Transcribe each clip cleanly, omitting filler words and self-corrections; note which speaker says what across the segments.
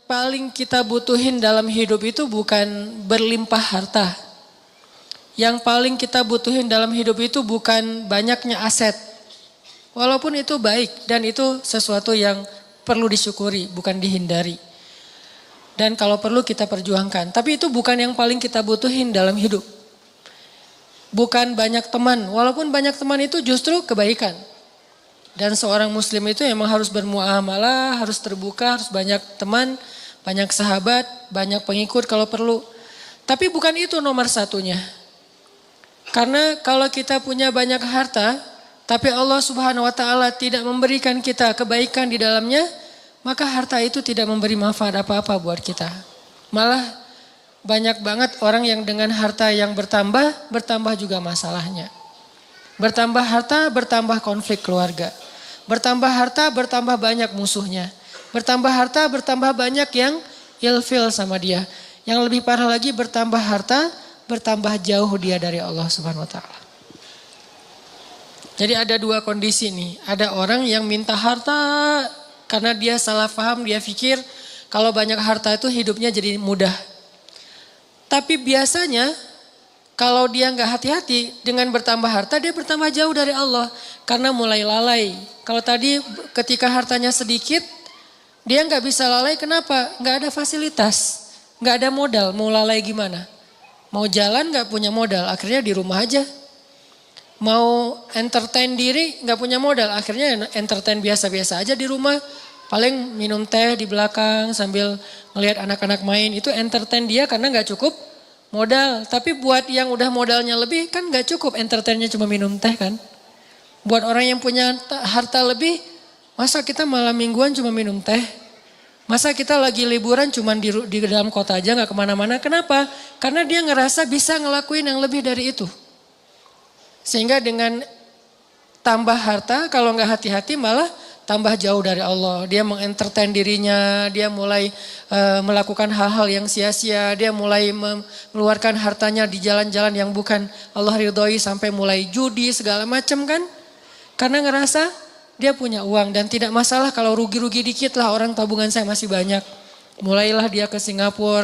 Speaker 1: paling kita butuhin dalam hidup itu bukan berlimpah harta. Yang paling kita butuhin dalam hidup itu bukan banyaknya aset. Walaupun itu baik dan itu sesuatu yang perlu disyukuri, bukan dihindari. Dan kalau perlu kita perjuangkan. Tapi itu bukan yang paling kita butuhin dalam hidup. Bukan banyak teman, walaupun banyak teman itu justru kebaikan. Dan seorang muslim itu memang harus bermuamalah, harus terbuka, harus banyak teman, banyak sahabat, banyak pengikut kalau perlu. Tapi bukan itu nomor satunya. Karena kalau kita punya banyak harta, tapi Allah Subhanahu wa taala tidak memberikan kita kebaikan di dalamnya, maka harta itu tidak memberi manfaat apa-apa buat kita. Malah banyak banget orang yang dengan harta yang bertambah juga masalahnya. Bertambah harta, bertambah konflik keluarga. Bertambah harta, bertambah banyak musuhnya. Bertambah harta, bertambah banyak yang ilfil sama dia. Yang lebih parah lagi bertambah harta, bertambah jauh dia dari Allah Subhanahu wa taala. Jadi ada dua kondisi nih. Ada orang yang minta harta karena dia salah paham, dia pikir kalau banyak harta itu hidupnya jadi mudah. Tapi biasanya kalau dia nggak hati-hati dengan bertambah harta, dia bertambah jauh dari Allah. Karena mulai lalai. Kalau tadi ketika hartanya sedikit, dia nggak bisa lalai, kenapa? Nggak ada fasilitas, nggak ada modal, mau lalai gimana? Mau jalan nggak punya modal, akhirnya di rumah aja. Mau entertain diri nggak punya modal, akhirnya entertain biasa-biasa aja di rumah. Paling minum teh di belakang sambil ngelihat anak-anak main, itu entertain dia karena nggak cukup modal. Tapi buat yang udah modalnya lebih kan nggak cukup entertainnya cuma minum teh kan. Buat orang yang punya harta lebih, masa kita malam mingguan cuma minum teh? Masa kita lagi liburan cuma di dalam kota aja nggak kemana-mana? Kenapa? Karena dia ngerasa bisa ngelakuin yang lebih dari itu. Sehingga dengan tambah harta, kalau nggak hati-hati malah tambah jauh dari Allah. Dia mengentertain dirinya, dia mulai melakukan hal-hal yang sia-sia, dia mulai mengeluarkan hartanya di jalan-jalan yang bukan Allah ridhoi, sampai mulai judi segala macam kan. Karena ngerasa dia punya uang dan tidak masalah kalau rugi-rugi dikit lah, orang tabungan saya masih banyak. Mulailah dia ke Singapura,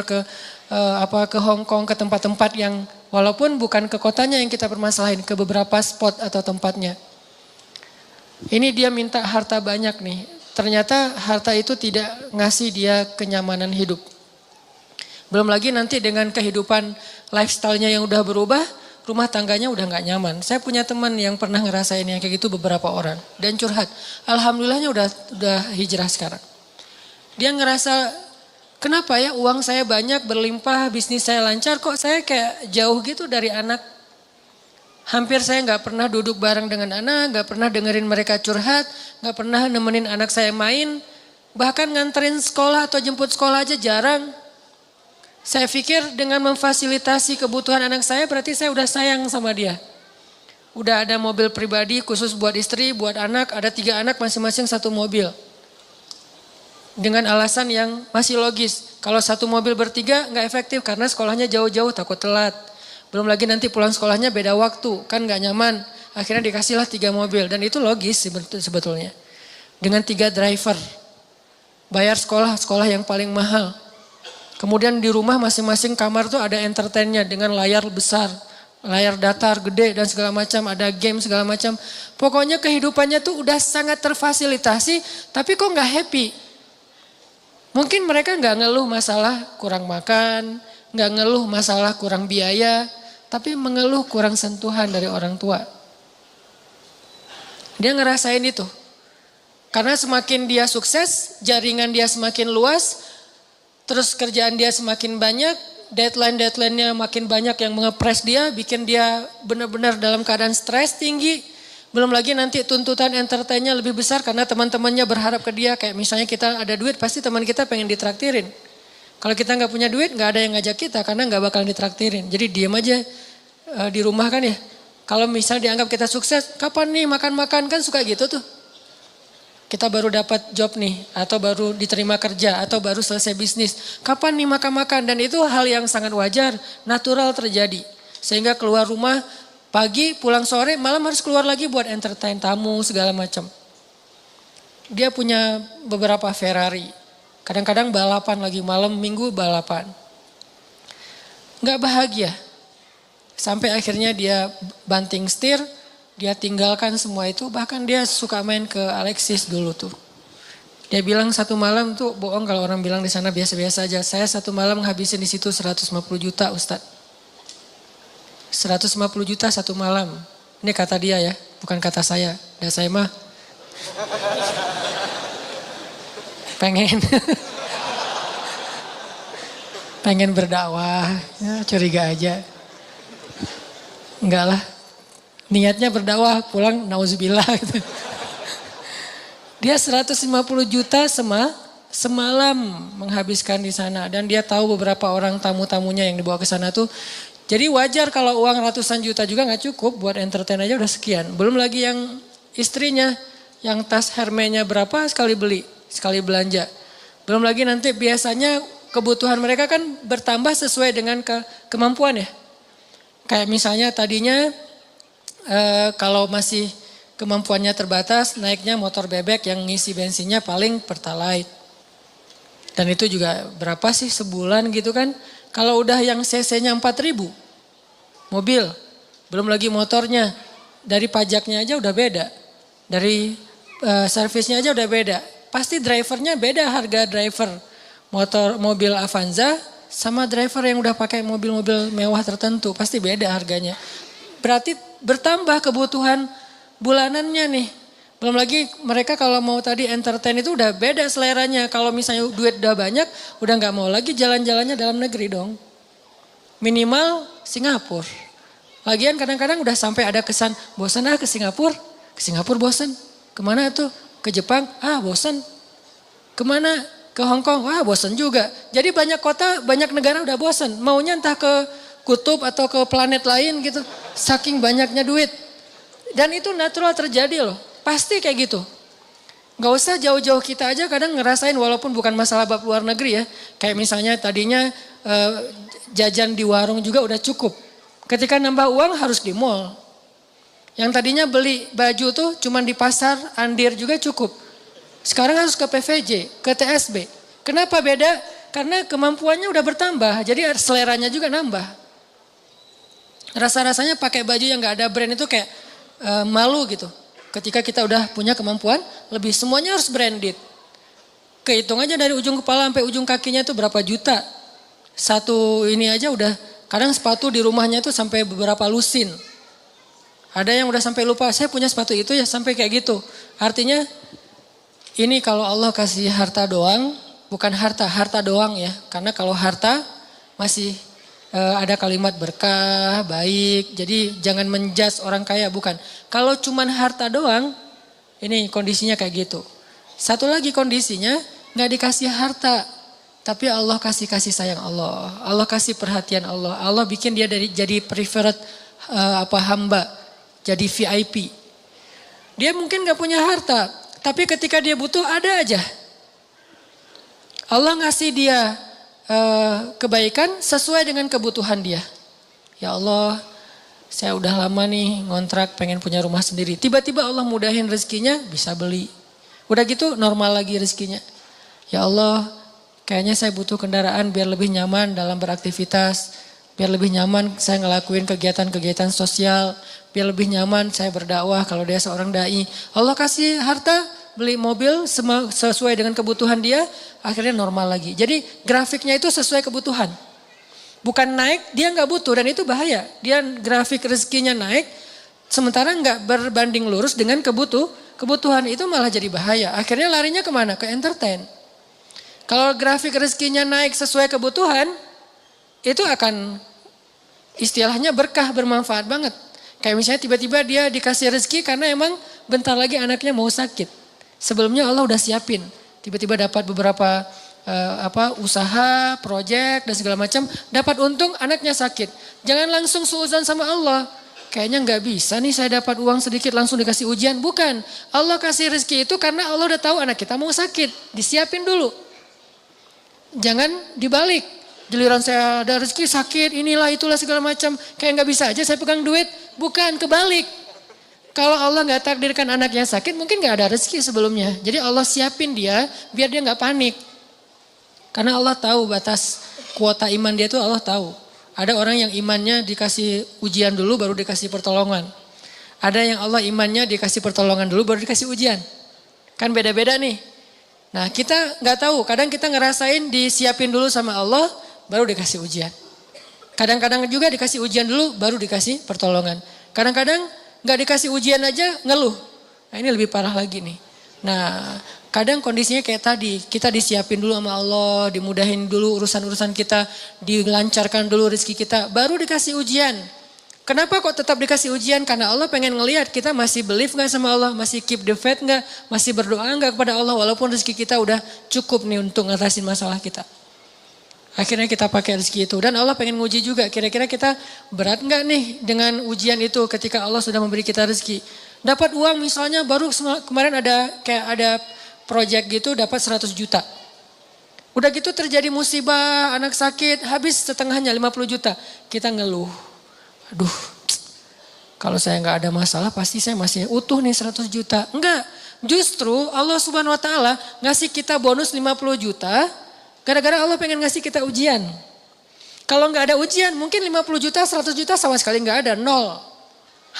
Speaker 1: ke Hong Kong, ke tempat-tempat yang walaupun bukan ke kotanya yang kita permasalahin, ke beberapa spot atau tempatnya. Ini dia minta harta banyak nih. Ternyata harta itu tidak ngasih dia kenyamanan hidup. Belum lagi nanti dengan kehidupan lifestyle-nya yang udah berubah, rumah tangganya udah gak nyaman. Saya punya teman yang pernah ngerasain yang kayak gitu beberapa orang. Dan curhat. Alhamdulillahnya udah hijrah sekarang. Dia ngerasa, kenapa ya uang saya banyak, berlimpah, bisnis saya lancar, kok saya kayak jauh gitu dari anak. Hampir saya gak pernah duduk bareng dengan anak, gak pernah dengerin mereka curhat, gak pernah nemenin anak saya main. Bahkan nganterin sekolah atau jemput sekolah aja jarang. Saya pikir dengan memfasilitasi kebutuhan anak saya berarti saya udah sayang sama dia. Udah ada mobil pribadi khusus buat istri, buat anak, ada 3 anak masing-masing 1 mobil. Dengan alasan yang masih logis. Kalau 1 mobil bertiga nggak efektif karena sekolahnya jauh-jauh takut telat. Belum lagi nanti pulang sekolahnya beda waktu, kan nggak nyaman. Akhirnya dikasihlah 3 mobil dan itu logis sebetulnya. Dengan 3 driver. Bayar sekolah yang paling mahal. Kemudian di rumah masing-masing kamar tuh ada entertainnya dengan layar besar, layar datar gede dan segala macam, ada game segala macam. Pokoknya kehidupannya tuh udah sangat terfasilitasi, tapi kok nggak happy. Mungkin mereka nggak ngeluh masalah kurang makan, nggak ngeluh masalah kurang biaya, tapi mengeluh kurang sentuhan dari orang tua. Dia ngerasain itu. Karena semakin dia sukses, jaringan dia semakin luas, terus kerjaan dia semakin banyak, deadline-nya makin banyak yang mengepres dia, bikin dia benar-benar dalam keadaan stres tinggi. Belum lagi nanti tuntutan entertainnya lebih besar karena teman-temannya berharap ke dia. Kayak misalnya kita ada duit, pasti teman kita pengen ditraktirin. Kalau kita nggak punya duit, nggak ada yang ngajak kita karena nggak bakalan ditraktirin. Jadi diam aja di rumah kan ya. Kalau misalnya dianggap kita sukses, kapan nih makan-makan, kan suka gitu tuh. Kita baru dapat job nih, atau baru diterima kerja, atau baru selesai bisnis. Kapan nih makan-makan? Dan itu hal yang sangat wajar, natural terjadi. Sehingga keluar rumah pagi, pulang sore, malam harus keluar lagi buat entertain tamu segala macam. Dia punya beberapa Ferrari. Kadang-kadang balapan lagi malam minggu balapan. Nggak bahagia. Sampai akhirnya dia banting setir, dia tinggalkan semua itu. Bahkan dia suka main ke Alexis dulu tuh. Dia bilang satu malam tuh bohong kalau orang bilang di sana biasa-biasa aja. Saya satu malam ngabisin di situ 150 juta Ustadz. 150 juta satu malam. Ini kata dia ya, bukan kata saya. Dan saya mah pengen berdakwah, ya, curiga aja. Enggak lah, niatnya berdakwah pulang nauzubillah gitu. Dia 150 juta semalam menghabiskan di sana dan dia tahu beberapa orang tamu-tamunya yang dibawa ke sana tuh. Jadi wajar kalau uang ratusan juta juga nggak cukup buat entertain aja udah sekian. Belum lagi yang istrinya yang tas Hermès-nya berapa sekali beli, sekali belanja. Belum lagi nanti biasanya kebutuhan mereka kan bertambah sesuai dengan kemampuan ya. Kayak misalnya tadinya kalau masih kemampuannya terbatas naiknya motor bebek yang ngisi bensinnya paling Pertalite. Dan itu juga berapa sih sebulan gitu kan. Kalau udah yang cc-nya 4.000 mobil, belum lagi motornya, dari pajaknya aja udah beda. Dari servisnya aja udah beda. Pasti drivernya beda harga driver mobil Avanza sama driver yang udah pakai mobil-mobil mewah tertentu. Pasti beda harganya. Berarti bertambah kebutuhan bulanannya nih. Belum lagi mereka kalau mau tadi entertain itu udah beda seleranya. Kalau misalnya duit udah banyak, udah gak mau lagi jalan-jalannya dalam negeri dong. Minimal Singapura. Lagian kadang-kadang udah sampai ada kesan, bosan ke Singapura. Ke Singapura bosan. Kemana tuh? Ke Jepang? Bosan. Kemana? Ke Hong Kong? Bosan juga. Jadi banyak kota, banyak negara udah bosan. Maunya entah ke kutub atau ke planet lain gitu. Saking banyaknya duit. Dan itu natural terjadi loh. Pasti kayak gitu. Gak usah jauh-jauh kita aja kadang ngerasain walaupun bukan masalah bab luar negeri ya. Kayak misalnya tadinya jajan di warung juga udah cukup. Ketika nambah uang harus di mall. Yang tadinya beli baju tuh cuman di pasar Andir juga cukup. Sekarang harus ke PVJ, ke TSB. Kenapa beda? Karena kemampuannya udah bertambah. Jadi seleranya juga nambah. Rasa-rasanya pakai baju yang gak ada brand itu kayak malu gitu. Ketika kita udah punya kemampuan, lebih semuanya harus branded. Kehitung aja dari ujung kepala sampai ujung kakinya itu berapa juta. Satu ini aja udah, kadang sepatu di rumahnya itu sampai beberapa lusin. Ada yang udah sampai lupa, saya punya sepatu itu ya sampai kayak gitu. Artinya ini kalau Allah kasih harta doang, bukan harta doang ya. Karena kalau harta masih ada kalimat berkah, baik. Jadi jangan menjudge orang kaya, bukan. Kalau cuman harta doang, ini kondisinya kayak gitu. Satu lagi kondisinya, gak dikasih harta. Tapi Allah kasih sayang Allah. Allah kasih perhatian Allah. Allah bikin dia jadi preferred hamba. Jadi VIP. Dia mungkin gak punya harta. Tapi ketika dia butuh ada aja. Allah ngasih dia kebaikan sesuai dengan kebutuhan dia. Ya Allah, saya udah lama nih ngontrak pengen punya rumah sendiri. Tiba-tiba Allah mudahin rezekinya bisa beli. Udah gitu normal lagi rezekinya. Ya Allah, kayaknya saya butuh kendaraan biar lebih nyaman dalam beraktivitas. Biar lebih nyaman saya ngelakuin kegiatan-kegiatan sosial. Biar lebih nyaman saya berdakwah kalau dia seorang dai. Allah kasih harta, beli mobil sesuai dengan kebutuhan dia, akhirnya normal lagi. Jadi grafiknya itu sesuai kebutuhan. Bukan naik, dia nggak butuh dan itu bahaya. Dia grafik rezekinya naik, sementara nggak berbanding lurus dengan kebutuhan itu malah jadi bahaya. Akhirnya larinya kemana? Ke entertain. Kalau grafik rezekinya naik sesuai kebutuhan, itu akan istilahnya berkah, bermanfaat banget. Kayak misalnya tiba-tiba dia dikasih rezeki karena emang bentar lagi anaknya mau sakit. Sebelumnya Allah udah siapin. Tiba-tiba dapat beberapa usaha, proyek dan segala macam. Dapat untung anaknya sakit. Jangan langsung suuzan sama Allah. Kayaknya nggak bisa nih saya dapat uang sedikit langsung dikasih ujian. Bukan. Allah kasih rezeki itu karena Allah udah tahu anak kita mau sakit. Disiapin dulu. Jangan dibalik. Giliran saya ada rezeki sakit, inilah itulah segala macam. Kayak nggak bisa aja saya pegang duit. Bukan, kebalik. Kalau Allah nggak takdirkan anaknya sakit, mungkin nggak ada rezeki sebelumnya. Jadi Allah siapin dia biar dia nggak panik. Karena Allah tahu batas kuota iman dia itu, Allah tahu. Ada orang yang imannya dikasih ujian dulu baru dikasih pertolongan. Ada yang Allah imannya dikasih pertolongan dulu baru dikasih ujian. Kan beda-beda nih. Nah kita nggak tahu, kadang kita ngerasain disiapin dulu sama Allah baru dikasih ujian. Kadang-kadang juga dikasih ujian dulu baru dikasih pertolongan. Kadang-kadang nggak dikasih ujian aja ngeluh. Nah ini lebih parah lagi nih. Nah kadang kondisinya kayak tadi, kita disiapin dulu sama Allah, dimudahin dulu urusan-urusan kita, dilancarkan dulu rezeki kita, baru dikasih ujian. Kenapa kok tetap dikasih ujian? Karena Allah pengen ngelihat kita masih believe gak sama Allah, masih keep the faith gak, masih berdoa gak kepada Allah walaupun rezeki kita udah cukup nih untuk ngatasin masalah kita. Akhirnya kita pakai rezeki itu dan Allah pengen nguji juga, kira-kira kita berat gak nih dengan ujian itu ketika Allah sudah memberi kita rezeki. Dapat uang misalnya baru kemarin ada project gitu dapat 100 juta. Udah gitu terjadi musibah, anak sakit, habis setengahnya 50 juta. Kita ngeluh. Aduh, kalau saya nggak ada masalah pasti saya masih utuh nih 100 juta. Enggak, justru Allah Subhanahu Wa Taala ngasih kita bonus 50 juta. Gara-gara Allah pengen ngasih kita ujian. Kalau nggak ada ujian mungkin 50 juta, 100 juta sama sekali nggak ada, nol.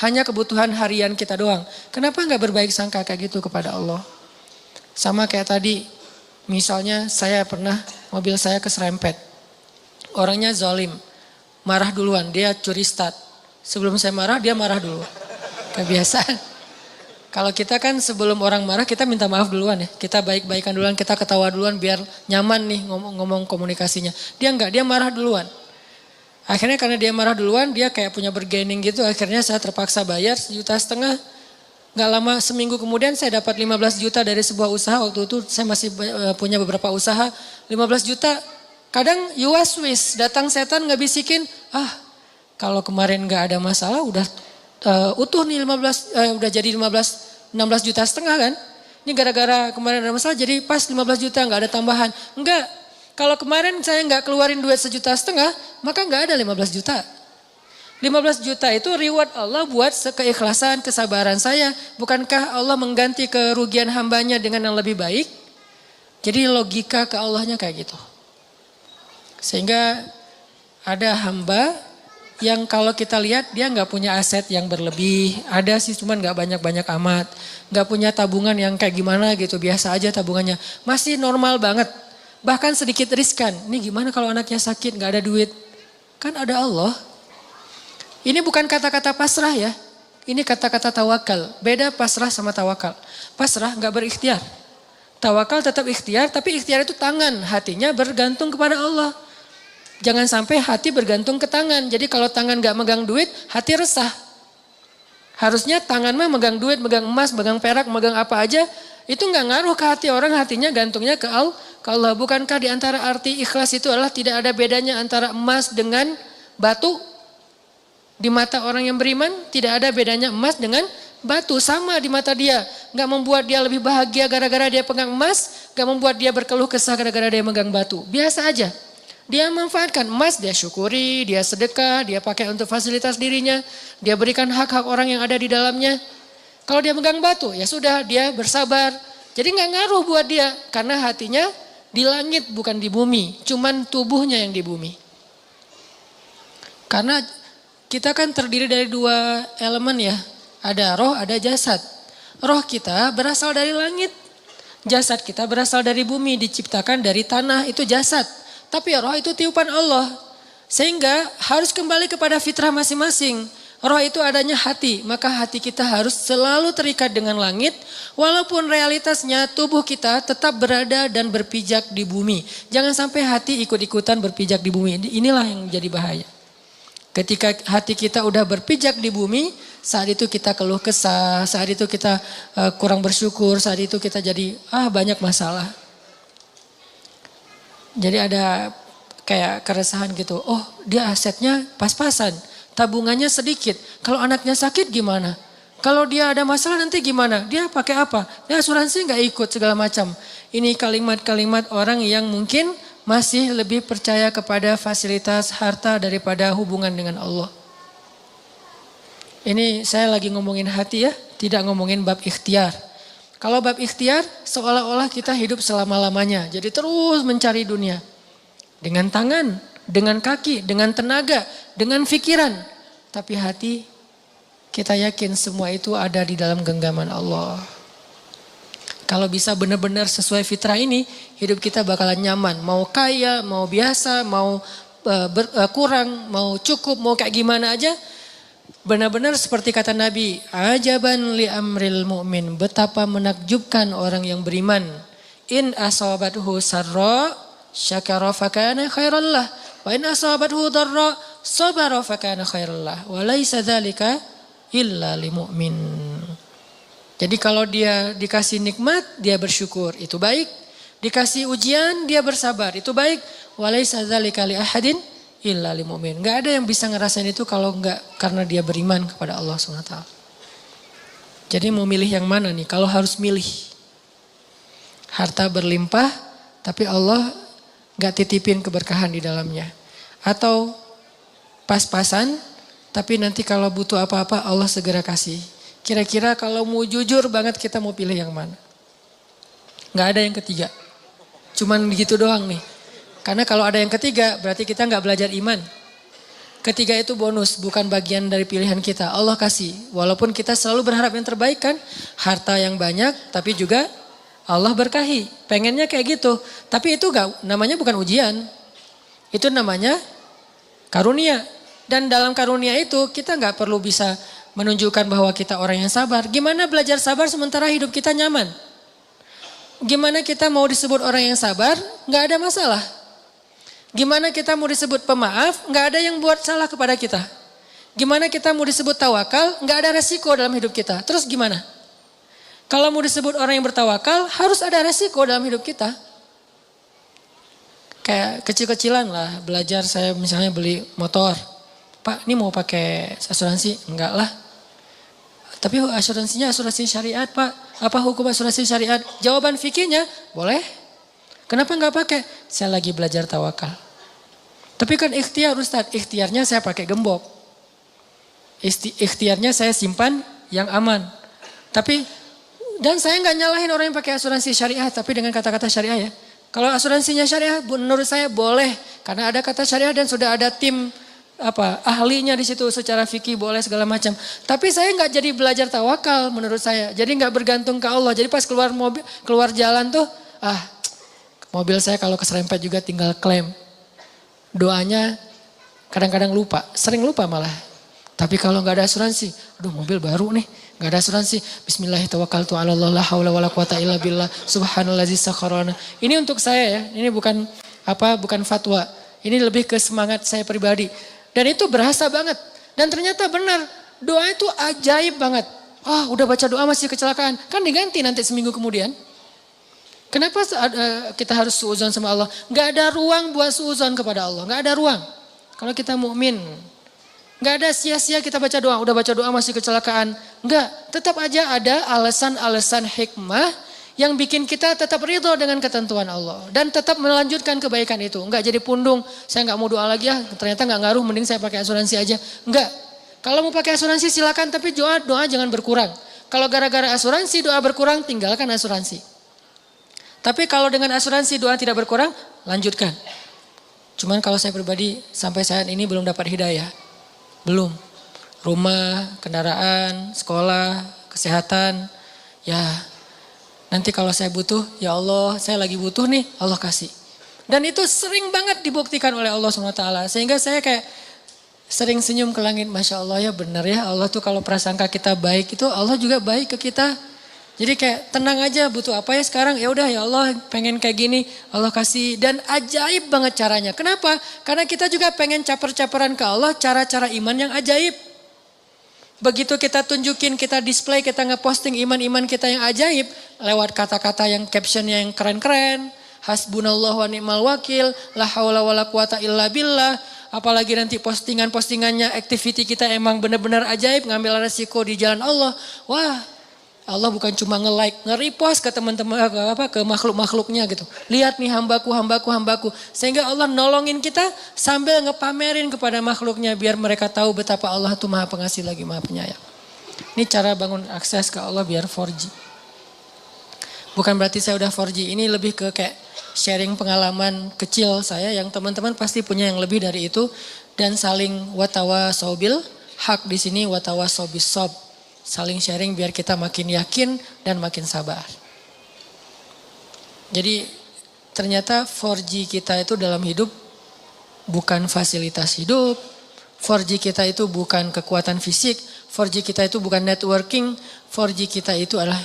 Speaker 1: Hanya kebutuhan harian kita doang. Kenapa nggak berbaik sangka kayak gitu kepada Allah? Sama kayak tadi, misalnya saya pernah mobil saya keserempet. Orangnya zalim, marah duluan, dia curi start. Sebelum saya marah, dia marah dulu. Kebiasaan. Kalau kita kan sebelum orang marah kita minta maaf duluan ya. Kita baik-baikan duluan, kita ketawa duluan biar nyaman nih ngomong komunikasinya. Dia enggak, dia marah duluan. Akhirnya karena dia marah duluan, dia kayak punya bergaining gitu. Akhirnya saya terpaksa bayar 1,5 juta. Gak lama seminggu kemudian saya dapat 15 juta dari sebuah usaha. Waktu itu saya masih punya beberapa usaha. 15 juta. Kadang you was wish, datang setan ngebisikin. Kalau kemarin gak ada masalah udah utuh nih 15, udah jadi 16 juta setengah kan. Ini gara-gara kemarin ada masalah jadi pas 15 juta gak ada tambahan. Enggak, kalau kemarin saya gak keluarin duit 1,5 juta, maka gak ada 15 juta. 15 juta itu reward Allah buat keikhlasan, kesabaran saya. Bukankah Allah mengganti kerugian hambanya dengan yang lebih baik? Jadi logika ke Allahnya kayak gitu. Sehingga ada hamba yang kalau kita lihat dia nggak punya aset yang berlebih. Ada sih cuman nggak banyak-banyak amat. Nggak punya tabungan yang kayak gimana gitu, biasa aja tabungannya. Masih normal banget. Bahkan sedikit riskan. Ini gimana kalau anaknya sakit nggak ada duit? Kan ada Allah. Ini bukan kata-kata pasrah ya. Ini kata-kata tawakal. Beda pasrah sama tawakal. Pasrah gak berikhtiar. Tawakal tetap ikhtiar, tapi ikhtiar itu tangan. Hatinya bergantung kepada Allah. Jangan sampai hati bergantung ke tangan. Jadi kalau tangan gak megang duit, hati resah. Harusnya tangan mah megang duit, megang emas, megang perak, megang apa aja. Itu gak ngaruh ke hati orang, hatinya gantungnya ke Allah. Bukankah di antara arti ikhlas itu adalah tidak ada bedanya antara emas dengan batu? Di mata orang yang beriman tidak ada bedanya emas dengan batu, sama di mata dia. Gak membuat dia lebih bahagia gara-gara dia pegang emas, gak membuat dia berkeluh kesah gara-gara dia megang batu. Biasa aja. Dia manfaatkan emas, dia syukuri, dia sedekah, dia pakai untuk fasilitas dirinya, dia berikan hak-hak orang yang ada di dalamnya. Kalau dia megang batu, ya sudah, dia bersabar. Jadi gak ngaruh buat dia, karena hatinya di langit bukan di bumi, cuman tubuhnya yang di bumi. Karena kita kan terdiri dari 2 elemen ya. Ada roh, ada jasad. Roh kita berasal dari langit. Jasad kita berasal dari bumi, diciptakan dari tanah, itu jasad. Tapi roh itu tiupan Allah. Sehingga harus kembali kepada fitrah masing-masing. Roh itu adanya hati, maka hati kita harus selalu terikat dengan langit. Walaupun realitasnya tubuh kita tetap berada dan berpijak di bumi. Jangan sampai hati ikut-ikutan berpijak di bumi. Inilah yang jadi bahaya. Ketika hati kita udah berpijak di bumi, saat itu kita keluh kesah, saat itu kita kurang bersyukur, saat itu kita jadi banyak masalah. Jadi ada kayak keresahan gitu, oh dia asetnya pas-pasan, tabungannya sedikit, kalau anaknya sakit gimana? Kalau dia ada masalah nanti gimana? Dia pakai apa? Dia asuransi nggak ikut segala macam. Ini kalimat-kalimat orang yang mungkin masih lebih percaya kepada fasilitas harta daripada hubungan dengan Allah. Ini saya lagi ngomongin hati ya, tidak ngomongin bab ikhtiar. Kalau bab ikhtiar seolah-olah kita hidup selama-lamanya. Jadi terus mencari dunia. Dengan tangan, dengan kaki, dengan tenaga, dengan pikiran. Tapi hati kita yakin semua itu ada di dalam genggaman Allah. Kalau bisa benar-benar sesuai fitrah ini, hidup kita bakalan nyaman. Mau kaya, mau biasa, mau kurang, mau cukup, mau kayak gimana aja. Benar-benar seperti kata Nabi, ajaban li amril mu'min, betapa menakjubkan orang yang beriman. In asabathu sarra syakara fakana khairallah, wa in asabathu darra sabara fakana khairallah, wa laisa dzalika illa lil mu'min. Jadi kalau dia dikasih nikmat, dia bersyukur, itu baik. Dikasih ujian, dia bersabar, itu baik. Wa laisa dzalika li ahadin illa lil mu'min. Enggak ada yang bisa ngerasain itu kalau enggak karena dia beriman kepada Allah SWT. Jadi mau milih yang mana nih? Kalau harus milih. Harta berlimpah tapi Allah enggak titipin keberkahan di dalamnya. Atau pas-pasan tapi nanti kalau butuh apa-apa Allah segera kasih. Kira-kira kalau mau jujur banget kita mau pilih yang mana? Enggak ada yang ketiga. Cuman begitu doang nih. Karena kalau ada yang ketiga berarti kita nggak belajar iman. Ketiga itu bonus, bukan bagian dari pilihan kita. Allah kasih. Walaupun kita selalu berharap yang terbaik kan. Harta yang banyak tapi juga Allah berkahi. Pengennya kayak gitu. Tapi itu namanya bukan ujian. Itu namanya karunia. Dan dalam karunia itu kita nggak perlu bisa menunjukkan bahwa kita orang yang sabar. Gimana belajar sabar sementara hidup kita nyaman? Gimana kita mau disebut orang yang sabar? Nggak ada masalah. Gimana kita mau disebut pemaaf, nggak ada yang buat salah kepada kita. Gimana kita mau disebut tawakal, nggak ada resiko dalam hidup kita. Terus gimana? Kalau mau disebut orang yang bertawakal, harus ada resiko dalam hidup kita. Kayak kecil-kecilan lah, belajar saya misalnya beli motor. Pak, ini mau pakai asuransi? Enggak lah. Tapi asuransinya asuransi syariat Pak. Apa hukum asuransi syariat? Jawaban fikihnya, boleh. Kenapa enggak pakai? Saya lagi belajar tawakal. Tapi kan ikhtiar Ustaz, ikhtiarnya saya pakai gembok. Ikhtiarnya saya simpan yang aman. Tapi, dan saya enggak nyalahin orang yang pakai asuransi syariah, tapi dengan kata-kata syariah ya. Kalau asuransinya syariah menurut saya boleh. Karena ada kata syariah dan sudah ada tim ahlinya di situ secara fikih boleh segala macam. Tapi saya nggak jadi belajar tawakal menurut saya. Jadi nggak bergantung ke Allah. Jadi pas keluar jalan tuh, mobil saya kalau keserempet juga tinggal klaim. Doanya kadang-kadang lupa, sering lupa malah. Tapi kalau nggak ada asuransi, aduh mobil baru nih, nggak ada asuransi. Bismillahirrahmanirrahim. La haula wala quwata illa billah. Subhanallazi sakharana. Ini untuk saya ya. Ini bukan fatwa. Ini lebih ke semangat saya pribadi. Dan itu berasa banget. Dan ternyata benar. Doa itu ajaib banget. Udah baca doa masih kecelakaan. Kan diganti nanti seminggu kemudian. Kenapa kita harus suudzon sama Allah? Gak ada ruang buat suudzon kepada Allah. Gak ada ruang. Kalau kita mukmin, gak ada sia-sia kita baca doa. Udah baca doa masih kecelakaan. Enggak. Tetap aja ada alasan-alasan hikmah yang bikin kita tetap ridho dengan ketentuan Allah. Dan tetap melanjutkan kebaikan itu. Enggak jadi pundung, saya enggak mau doa lagi ya. Ternyata enggak ngaruh, mending saya pakai asuransi aja. Enggak. Kalau mau pakai asuransi silakan, tapi doa jangan berkurang. Kalau gara-gara asuransi doa berkurang, tinggalkan asuransi. Tapi kalau dengan asuransi doa tidak berkurang, lanjutkan. Cuman kalau saya pribadi sampai saat ini belum dapat hidayah. Belum. Rumah, kendaraan, sekolah, kesehatan, ya nanti kalau saya butuh, ya Allah saya lagi butuh nih, Allah kasih. Dan itu sering banget dibuktikan oleh Allah SWT. Sehingga saya kayak sering senyum ke langit, Masya Allah ya benar ya. Allah tuh kalau prasangka kita baik itu Allah juga baik ke kita. Jadi kayak tenang aja, butuh apa ya sekarang, ya udah ya Allah pengen kayak gini, Allah kasih. Dan ajaib banget caranya. Kenapa? Karena kita juga pengen caper-caperan ke Allah cara-cara iman yang ajaib. Begitu kita tunjukin, kita display, kita ngeposting iman-iman kita yang ajaib. Lewat kata-kata yang captionnya yang keren-keren. Hasbunallah wa ni'mal wakil. La haula wa la quwata illa billah. Apalagi nanti postingan-postingannya, activity kita emang benar-benar ajaib. Ngambil resiko di jalan Allah. Wah, Allah bukan cuma nge-like, nge-repost ke teman-teman, ke makhluk-makhluknya gitu. Lihat nih hambaku. Sehingga Allah nolongin kita sambil ngepamerin kepada makhluknya biar mereka tahu betapa Allah itu maha pengasih lagi maha penyayang. Ini cara bangun akses ke Allah biar 4G. Bukan berarti saya udah 4G, ini lebih ke kayak sharing pengalaman kecil saya yang teman-teman pasti punya yang lebih dari itu. Dan saling watawa sobil, hak di sini watawa sobis sob. Saling sharing biar kita makin yakin dan makin sabar. Jadi ternyata 4G kita itu dalam hidup bukan fasilitas hidup. 4G kita itu bukan kekuatan fisik. 4G kita itu bukan networking. 4G kita itu adalah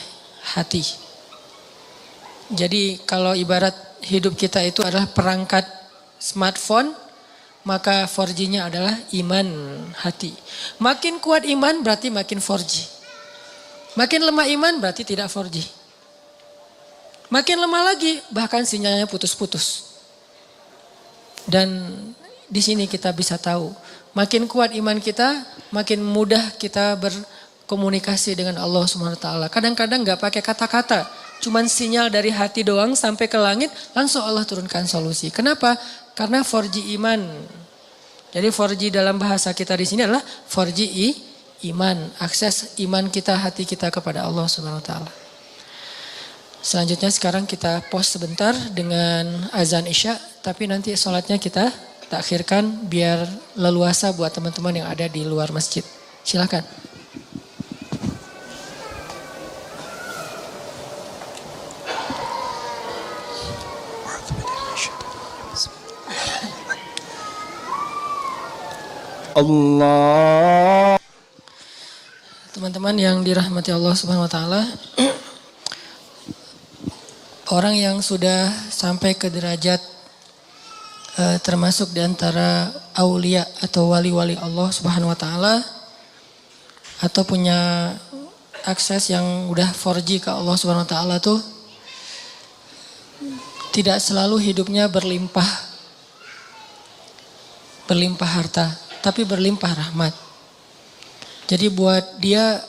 Speaker 1: hati. Jadi kalau ibarat hidup kita itu adalah perangkat smartphone, maka 4G-nya adalah iman hati. Makin kuat iman berarti makin 4G. Makin lemah iman berarti tidak 4G. Makin lemah lagi bahkan sinyalnya putus-putus. Dan di sini kita bisa tahu, makin kuat iman kita, makin mudah kita berkomunikasi dengan Allah Subhanahu wa taala. Kadang-kadang enggak pakai kata-kata, cuman sinyal dari hati doang sampai ke langit, langsung Allah turunkan solusi. Kenapa? Karena 4G iman. Jadi 4G dalam bahasa kita di sini adalah 4G iman, akses iman kita, hati kita kepada Allah Subhanahu wa taala. Selanjutnya sekarang kita pause sebentar dengan azan Isya, tapi nanti sholatnya kita takhirkan biar leluasa buat teman-teman yang ada di luar masjid. Silakan.
Speaker 2: Allah.
Speaker 1: Teman-teman yang dirahmati Allah Subhanahu wa taala, orang yang sudah sampai ke derajat termasuk di antara aulia atau wali-wali Allah Subhanahu wa taala atau punya akses yang udah 4G ke Allah Subhanahu wa taala tuh tidak selalu hidupnya berlimpah harta, tapi berlimpah rahmat. Jadi buat dia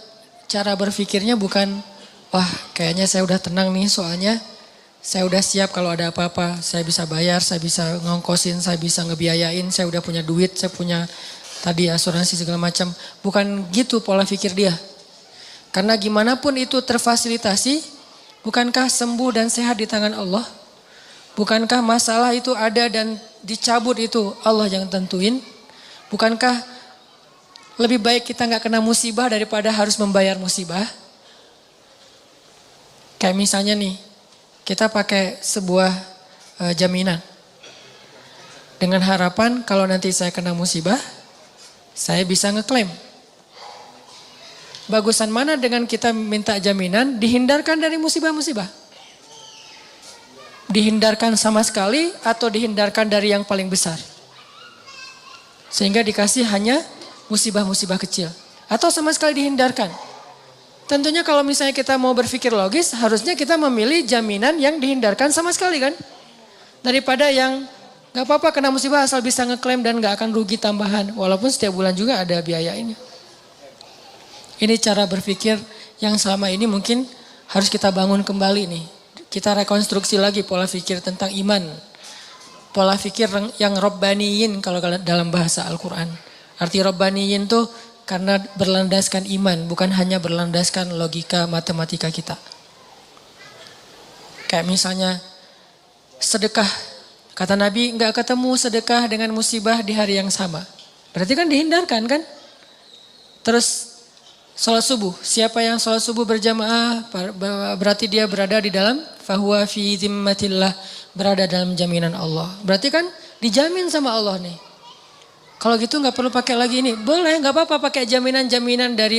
Speaker 1: cara berpikirnya bukan, wah kayaknya saya udah tenang nih soalnya saya udah siap kalau ada apa-apa, saya bisa bayar, saya bisa ngongkosin, saya bisa ngebiayain, saya udah punya duit, saya punya tadi asuransi segala macam. Bukan gitu pola pikir dia. Karena gimana pun itu terfasilitasi, bukankah sembuh dan sehat di tangan Allah? Bukankah masalah itu ada dan dicabut itu Allah yang tentuin? Bukankah lebih baik kita gak kena musibah daripada harus membayar musibah? Kayak misalnya nih, kita pakai sebuah jaminan. Dengan harapan kalau nanti saya kena musibah, saya bisa ngeklaim. Bagusan mana dengan kita minta jaminan dihindarkan dari musibah-musibah? Dihindarkan sama sekali atau dihindarkan dari yang paling besar? Sehingga dikasih hanya musibah-musibah kecil. Atau sama sekali dihindarkan. Tentunya kalau misalnya kita mau berpikir logis, harusnya kita memilih jaminan yang dihindarkan sama sekali kan. Daripada yang gak apa-apa kena musibah asal bisa ngeklaim dan gak akan rugi tambahan. Walaupun setiap bulan juga ada biaya ini. Ini cara berpikir yang selama ini mungkin harus kita bangun kembali nih. Kita rekonstruksi lagi pola pikir tentang iman. Pola pikir yang robbaniyin kalau dalam bahasa Al-Quran. Arti robbaniyin tuh karena berlandaskan iman, bukan hanya berlandaskan logika matematika kita. Kayak misalnya sedekah. Kata Nabi, enggak ketemu sedekah dengan musibah di hari yang sama. Berarti kan dihindarkan kan? Terus sholat subuh. Siapa yang sholat subuh berjamaah, berarti dia berada di dalam fahuwa fi zimmatillah, berada dalam jaminan Allah. Berarti kan dijamin sama Allah nih. Kalau gitu nggak perlu pakai lagi ini. Boleh, nggak apa-apa pakai jaminan-jaminan dari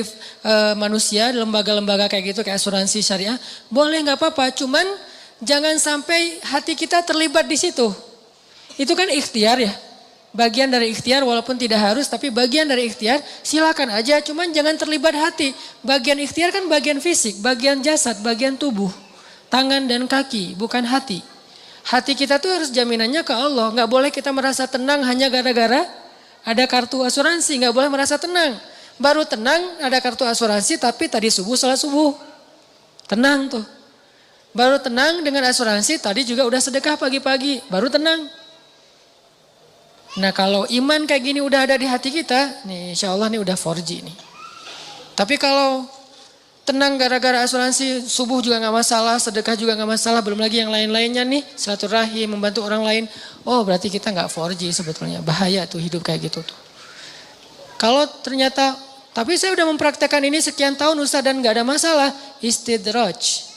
Speaker 1: manusia, lembaga-lembaga kayak gitu, kayak asuransi syariah. Boleh, nggak apa-apa. Cuman jangan sampai hati kita terlibat di situ. Itu kan ikhtiar ya. Bagian dari ikhtiar walaupun tidak harus, tapi bagian dari ikhtiar silakan aja. Cuman jangan terlibat hati. Bagian ikhtiar kan bagian fisik, bagian jasad, bagian tubuh. Tangan dan kaki, bukan hati. Hati kita tuh harus jaminannya ke Allah. Nggak boleh kita merasa tenang hanya gara-gara ada kartu asuransi, nggak boleh merasa tenang. Baru tenang ada kartu asuransi tapi tadi subuh sholat subuh. Tenang tuh. Baru tenang dengan asuransi tadi juga udah sedekah pagi-pagi. Baru tenang. Nah kalau iman kayak gini udah ada di hati kita, nih insya Allah nih udah 4G nih. Tapi kalau tenang gara-gara asuransi, subuh juga gak masalah, sedekah juga gak masalah, belum lagi yang lain-lainnya nih, silaturahim, membantu orang lain. Oh berarti kita gak 4G sebetulnya, bahaya tuh hidup kayak gitu tuh. Kalau ternyata, tapi saya udah mempraktekkan ini sekian tahun Ustaz dan gak ada masalah, istidraj.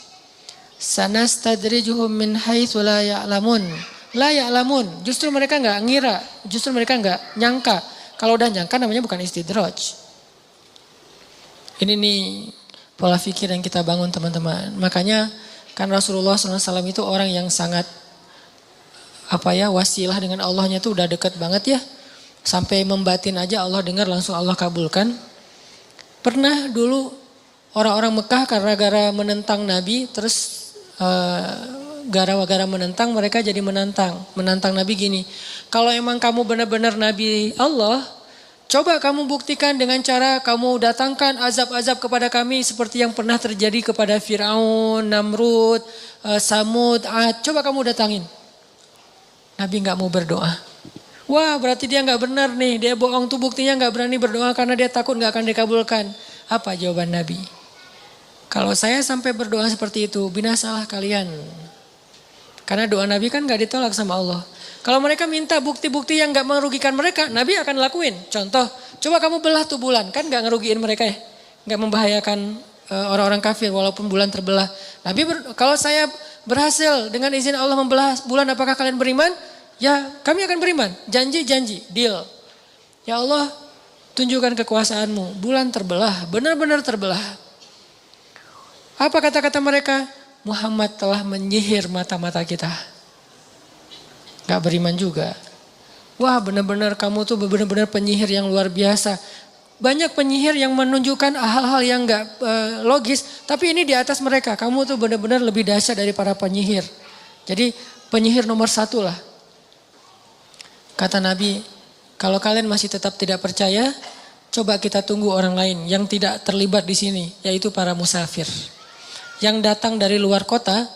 Speaker 1: Sanastadrijuhum min haitsu la ya'lamun. La ya'lamun, justru mereka gak ngira, justru mereka gak nyangka. Kalau udah nyangka namanya bukan istidraj. Ini nih pola pikir yang kita bangun teman-teman. Makanya kan Rasulullah SAW itu orang yang sangat wasilah dengan Allahnya itu udah dekat banget ya. Sampai membatin aja Allah dengar langsung Allah kabulkan. Pernah dulu orang-orang Mekah gara-gara menentang Nabi terus gara-gara menentang mereka jadi menantang Nabi gini. Kalau emang kamu benar-benar Nabi Allah, coba kamu buktikan dengan cara kamu datangkan azab-azab kepada kami seperti yang pernah terjadi kepada Firaun, Namrud, Samud, Ad. Coba kamu datangin. Nabi gak mau berdoa. Wah berarti dia gak benar nih, dia bohong tuh buktinya gak berani berdoa karena dia takut gak akan dikabulkan. Apa jawaban Nabi? Kalau saya sampai berdoa seperti itu, binasalah kalian. Karena doa Nabi kan gak ditolak sama Allah. Kalau mereka minta bukti-bukti yang gak merugikan mereka, Nabi akan lakuin. Contoh, coba kamu belah tuh bulan, kan gak ngerugiin mereka ya. Gak membahayakan orang-orang kafir walaupun bulan terbelah. Nabi kalau saya berhasil dengan izin Allah membelah bulan, apakah kalian beriman? Ya kami akan beriman, janji, deal. Ya Allah tunjukkan kekuasaanmu, bulan terbelah, benar-benar terbelah. Apa kata-kata mereka? Muhammad telah menyihir mata-mata kita. Gak beriman juga. Wah benar-benar kamu tuh benar-benar penyihir yang luar biasa. Banyak penyihir yang menunjukkan hal-hal yang gak logis. Tapi ini di atas mereka. Kamu tuh benar-benar lebih dahsyat dari para penyihir. Jadi penyihir nomor 1 lah. Kata Nabi, kalau kalian masih tetap tidak percaya, coba kita tunggu orang lain yang tidak terlibat di sini. Yaitu para musafir. Yang datang dari luar kota.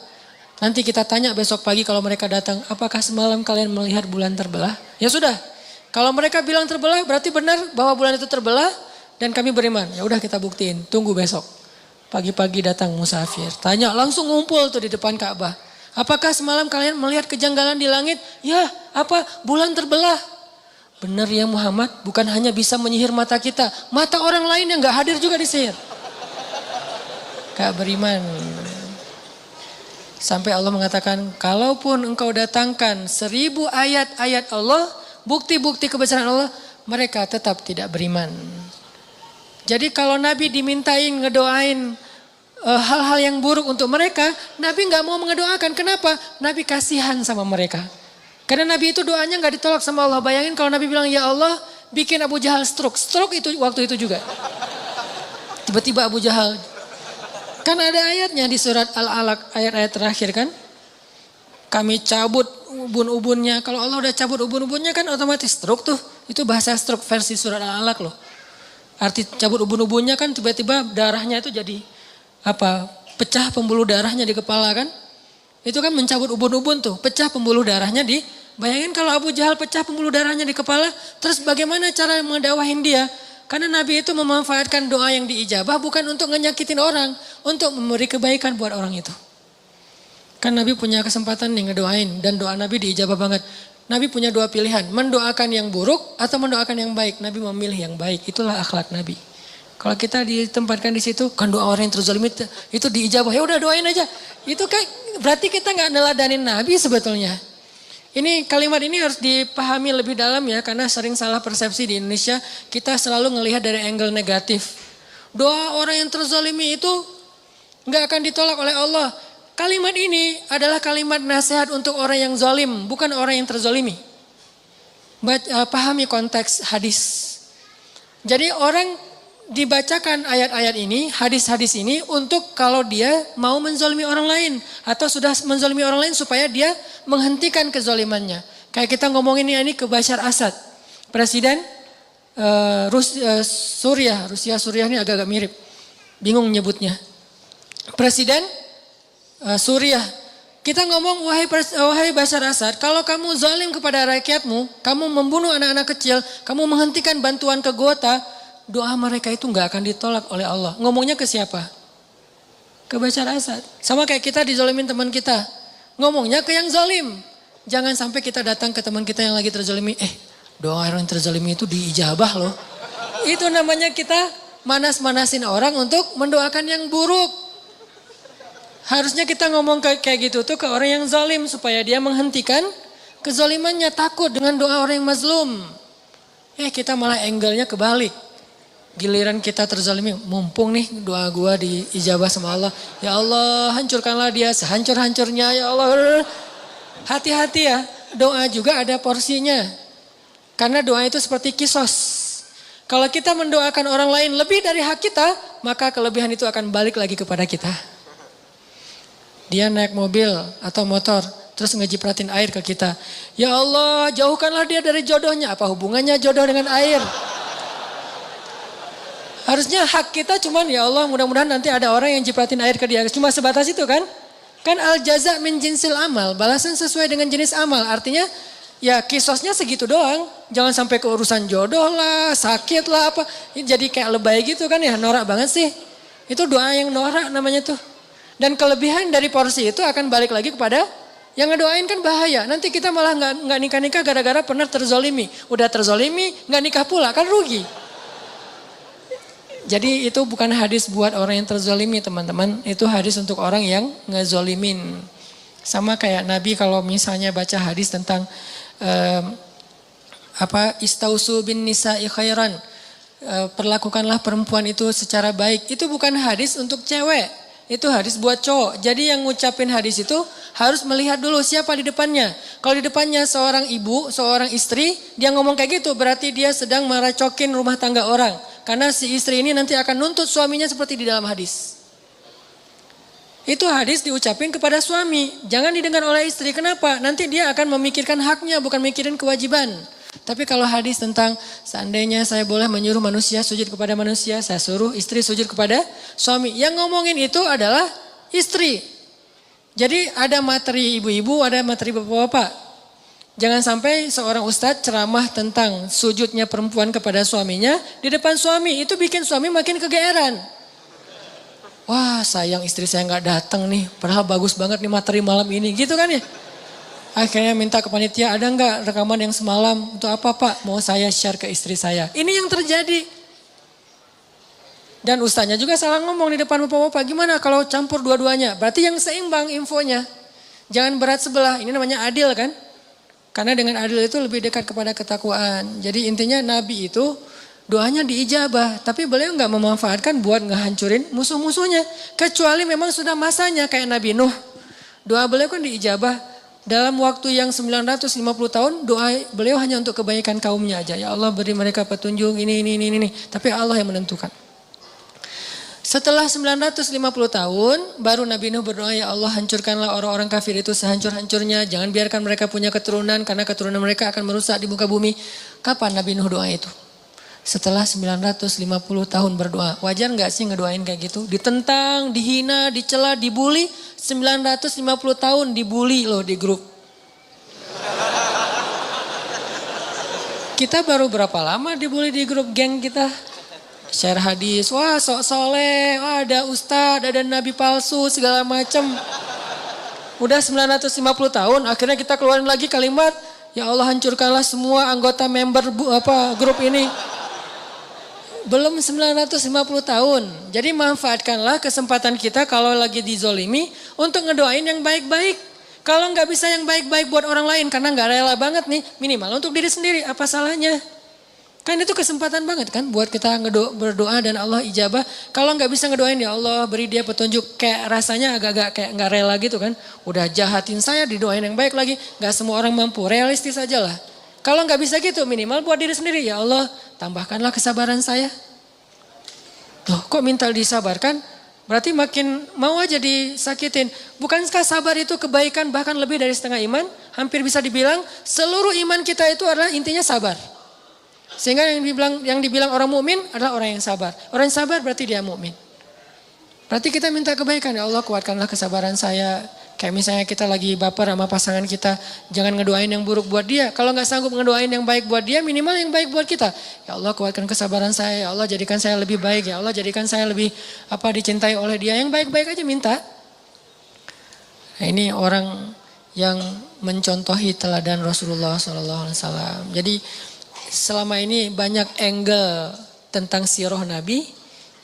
Speaker 1: Nanti kita tanya besok pagi kalau mereka datang, apakah semalam kalian melihat bulan terbelah? Ya sudah, kalau mereka bilang terbelah berarti benar bahwa bulan itu terbelah dan kami beriman. Ya udah kita buktiin, tunggu besok. Pagi-pagi datang musafir, tanya langsung ngumpul tuh di depan Ka'bah. Apakah semalam kalian melihat kejanggalan di langit? Ya, apa? Bulan terbelah. Benar ya Muhammad, bukan hanya bisa menyihir mata kita, mata orang lain yang gak hadir juga disihir. Gak beriman. Sampai Allah mengatakan, kalaupun engkau datangkan 1000 ayat-ayat Allah, bukti-bukti kebesaran Allah, mereka tetap tidak beriman. Jadi kalau Nabi dimintain ngedoain hal-hal yang buruk untuk mereka, Nabi gak mau mengedoakan. Kenapa? Nabi kasihan sama mereka. Karena Nabi itu doanya gak ditolak sama Allah. Bayangin kalau Nabi bilang, ya Allah bikin Abu Jahal stroke. Stroke itu waktu itu juga. Tiba-tiba Abu Jahal. Kan ada ayatnya di surat Al-Alaq, ayat-ayat terakhir kan. Kami cabut ubun-ubunnya. Kalau Allah udah cabut ubun-ubunnya kan otomatis stroke tuh. Itu bahasa stroke versi surat Al-Alaq loh. Arti cabut ubun-ubunnya kan tiba-tiba darahnya itu jadi pecah pembuluh darahnya di kepala kan. Itu kan mencabut ubun-ubun tuh, pecah pembuluh darahnya di. Bayangin kalau Abu Jahal pecah pembuluh darahnya di kepala, terus bagaimana cara mengdawahin dia? Karena Nabi itu memanfaatkan doa yang diijabah bukan untuk ngenyakitin orang, untuk memberi kebaikan buat orang itu. Kan Nabi punya kesempatan nih ngedoain dan doa Nabi diijabah banget. Nabi punya 2 pilihan, mendoakan yang buruk atau mendoakan yang baik. Nabi memilih yang baik, itulah akhlak Nabi. Kalau kita ditempatkan di situ, kan doa orang yang terzalim itu diijabah, ya udah doain aja. Itu kan berarti kita nggak neladanin Nabi sebetulnya. Ini kalimat ini harus dipahami lebih dalam ya, karena sering salah persepsi di Indonesia. Kita selalu ngelihat dari angle negatif. Doa orang yang terzalimi itu nggak akan ditolak oleh Allah. Kalimat ini adalah kalimat nasihat untuk orang yang zalim, bukan orang yang terzalimi. Pahami konteks hadis. Jadi orang dibacakan ayat-ayat ini, hadis-hadis ini untuk kalau dia mau menzalimi orang lain atau sudah menzalimi orang lain supaya dia menghentikan kezalimannya. Kayak kita ngomongin ini ke Bashar Assad, presiden Rusia ini agak-agak mirip, bingung nyebutnya. Presiden Suriah, kita ngomong wahai Bashar Assad, kalau kamu zalim kepada rakyatmu, kamu membunuh anak-anak kecil, kamu menghentikan bantuan ke Gota, doa mereka itu nggak akan ditolak oleh Allah. Ngomongnya ke siapa? ke Bashar Assad. Sama kayak kita dizolimin teman kita. Ngomongnya ke yang zolim. Jangan sampai kita datang ke teman kita yang lagi terzolimi. Doa orang yang terzolimi itu diijabah loh. Itu namanya kita manas-manasin orang untuk mendoakan yang buruk. Harusnya kita ngomong kayak gitu tuh ke orang yang zalim supaya dia menghentikan kezalimannya, takut dengan doa orang yang mazlum. Kita malah angle-nya kebalik. Giliran kita terzalimi, mumpung nih doa gua diijabah sama Allah. Ya Allah, hancurkanlah dia sehancur-hancurnya ya Allah. Hati-hati ya, doa juga ada porsinya. Karena doa itu seperti kisos. Kalau kita mendoakan orang lain lebih dari hak kita, maka kelebihan itu akan balik lagi kepada kita. Dia naik mobil atau motor, terus ngejipratin air ke kita. Ya Allah, jauhkanlah dia dari jodohnya. Apa hubungannya jodoh dengan air? Harusnya hak kita cuman ya Allah mudah-mudahan nanti ada orang yang jipratin air ke dia. Cuma sebatas itu kan? Kan al jaza min jinsil amal. Balasan sesuai dengan jenis amal. Artinya ya kisosnya segitu doang. Jangan sampai ke urusan jodoh lah, sakit lah apa. Jadi kayak lebay gitu kan ya, norak banget sih. Itu doa yang norak namanya tuh. Dan kelebihan dari porsi itu akan balik lagi kepada yang ngedoain kan bahaya. Nanti kita malah nggak nikah-nikah gara-gara pernah terzolimi. Udah terzolimi nggak nikah pula kan rugi. Jadi itu bukan hadis buat orang yang terzolimi teman-teman. Itu hadis untuk orang yang ngezolimin. Sama kayak Nabi kalau misalnya baca hadis tentang istausu bin nisa'i khairan. Perlakukanlah perempuan itu secara baik. Itu bukan hadis untuk cewek. Itu hadis buat cowok. Jadi yang ngucapin hadis itu harus melihat dulu siapa di depannya. Kalau di depannya seorang ibu, seorang istri, dia ngomong kayak gitu berarti dia sedang meracokin rumah tangga orang. Karena si istri ini nanti akan nuntut suaminya seperti di dalam hadis. Itu hadis diucapin kepada suami. Jangan didengar oleh istri. Kenapa? Nanti dia akan memikirkan haknya bukan mikirin kewajiban. Tapi kalau hadis tentang seandainya saya boleh menyuruh manusia sujud kepada manusia, saya suruh istri sujud kepada suami. Yang ngomongin itu adalah istri. Jadi ada materi ibu-ibu, ada materi bapak-bapak. Jangan sampai seorang ustadz ceramah tentang sujudnya perempuan kepada suaminya di depan suami. Itu bikin suami makin kegeeran. Wah sayang istri saya gak datang nih. Padahal bagus banget nih materi malam ini. Gitu kan ya. Akhirnya minta ke panitia, ada gak rekaman yang semalam? Untuk apa Pak? Mau saya share ke istri saya. Ini yang terjadi. Dan ustadznya juga salah ngomong di depan bapak-bapak. Gimana kalau campur dua-duanya? Berarti yang seimbang infonya. Jangan berat sebelah. Ini namanya adil kan? Karena dengan adil itu lebih dekat kepada ketakwaan. Jadi intinya Nabi itu doanya diijabah. Tapi beliau gak memanfaatkan buat ngehancurin musuh-musuhnya. Kecuali memang sudah masanya kayak Nabi Nuh. Doa beliau kan diijabah. Dalam waktu yang 950 tahun doa beliau hanya untuk kebaikan kaumnya aja. Ya Allah beri mereka petunjuk ini. Tapi Allah yang menentukan. Setelah 950 tahun baru Nabi Nuh berdoa ya Allah hancurkanlah orang-orang kafir itu sehancur-hancurnya. Jangan biarkan mereka punya keturunan karena keturunan mereka akan merusak di muka bumi. Kapan Nabi Nuh doa itu? Setelah 950 tahun berdoa. Wajar gak sih ngedoain kayak gitu? Ditentang, dihina, dicela, dibully. 950 tahun dibully loh di grup. Kita baru berapa lama dibully di grup geng kita? Share hadis, wah sok soleh, wah ada ustadz, ada nabi palsu, segala macam. Udah 950 tahun, akhirnya kita keluarin lagi kalimat, ya Allah hancurkanlah semua anggota member grup ini. Belum 950 tahun, jadi manfaatkanlah kesempatan kita kalau lagi dizolimi untuk ngedoain yang baik-baik. Kalau nggak bisa yang baik-baik buat orang lain karena nggak rela banget nih, minimal untuk diri sendiri, apa salahnya? Kan itu kesempatan banget kan buat kita berdoa dan Allah ijabah. Kalau nggak bisa ngedoain ya Allah beri dia petunjuk, kayak rasanya agak-agak kayak nggak rela gitu kan. Udah jahatin saya didoain yang baik lagi, nggak semua orang mampu, realistis aja lah. Kalau nggak bisa gitu minimal buat diri sendiri ya Allah tambahkanlah kesabaran saya. Loh kok minta disabarkan? Berarti makin mau aja disakitin. Bukankah sabar itu kebaikan bahkan lebih dari setengah iman? Hampir bisa dibilang seluruh iman kita itu adalah intinya sabar. Sehingga yang dibilang orang mukmin adalah orang yang sabar. Orang yang sabar berarti dia mukmin. Berarti kita minta kebaikan ya Allah kuatkanlah kesabaran saya. Kayak misalnya kita lagi baper sama pasangan kita, jangan ngedoain yang buruk buat dia. Kalau nggak sanggup ngedoain yang baik buat dia, minimal yang baik buat kita. Ya Allah kuatkan kesabaran saya, ya Allah jadikan saya lebih baik, ya Allah jadikan saya lebih dicintai oleh dia. Yang baik-baik aja minta. Nah, ini orang yang mencontohi teladan Rasulullah SAW. Jadi selama ini banyak angle tentang sirah Nabi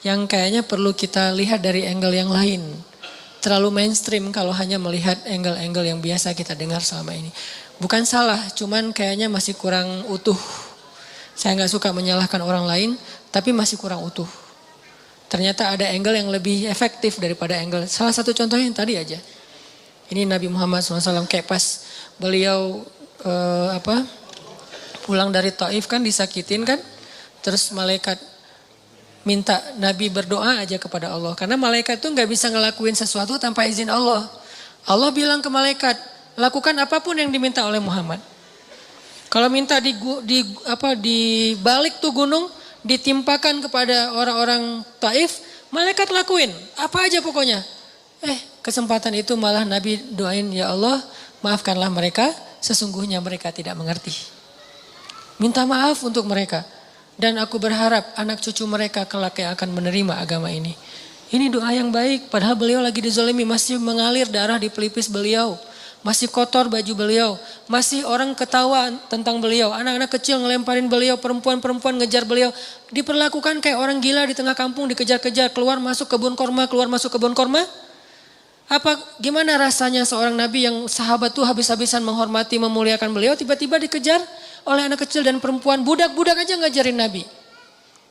Speaker 1: yang kayaknya perlu kita lihat dari angle yang lain. Terlalu mainstream kalau hanya melihat angle-angle yang biasa kita dengar selama ini. Bukan salah, cuman kayaknya masih kurang utuh. Saya nggak suka menyalahkan orang lain, tapi masih kurang utuh. Ternyata ada angle yang lebih efektif daripada angle. Salah satu contohnya yang tadi aja. Ini Nabi Muhammad SAW kayak pas beliau pulang dari Taif kan disakitin kan. Terus malaikat minta Nabi berdoa aja kepada Allah. Karena malaikat tuh gak bisa ngelakuin sesuatu tanpa izin Allah. Allah bilang ke malaikat, lakukan apapun yang diminta oleh Muhammad. Kalau minta di balik tuh gunung, ditimpakan kepada orang-orang Taif, malaikat lakuin. Apa aja pokoknya. Kesempatan itu malah Nabi doain, ya Allah maafkanlah mereka, sesungguhnya mereka tidak mengerti. Minta maaf untuk mereka. Dan aku berharap anak cucu mereka kelak yang akan menerima agama ini. Ini doa yang baik. Padahal beliau lagi dizalimi. Masih mengalir darah di pelipis beliau. Masih kotor baju beliau. Masih orang ketawa tentang beliau. Anak-anak kecil ngelemparin beliau. Perempuan-perempuan ngejar beliau. Diperlakukan kayak orang gila di tengah kampung. Dikejar-kejar. Keluar masuk kebun korma. Keluar masuk kebun korma. Gimana rasanya seorang nabi yang sahabat tuh habis-habisan menghormati, memuliakan beliau. Tiba-tiba dikejar oleh anak kecil dan perempuan, budak-budak aja ngajarin Nabi.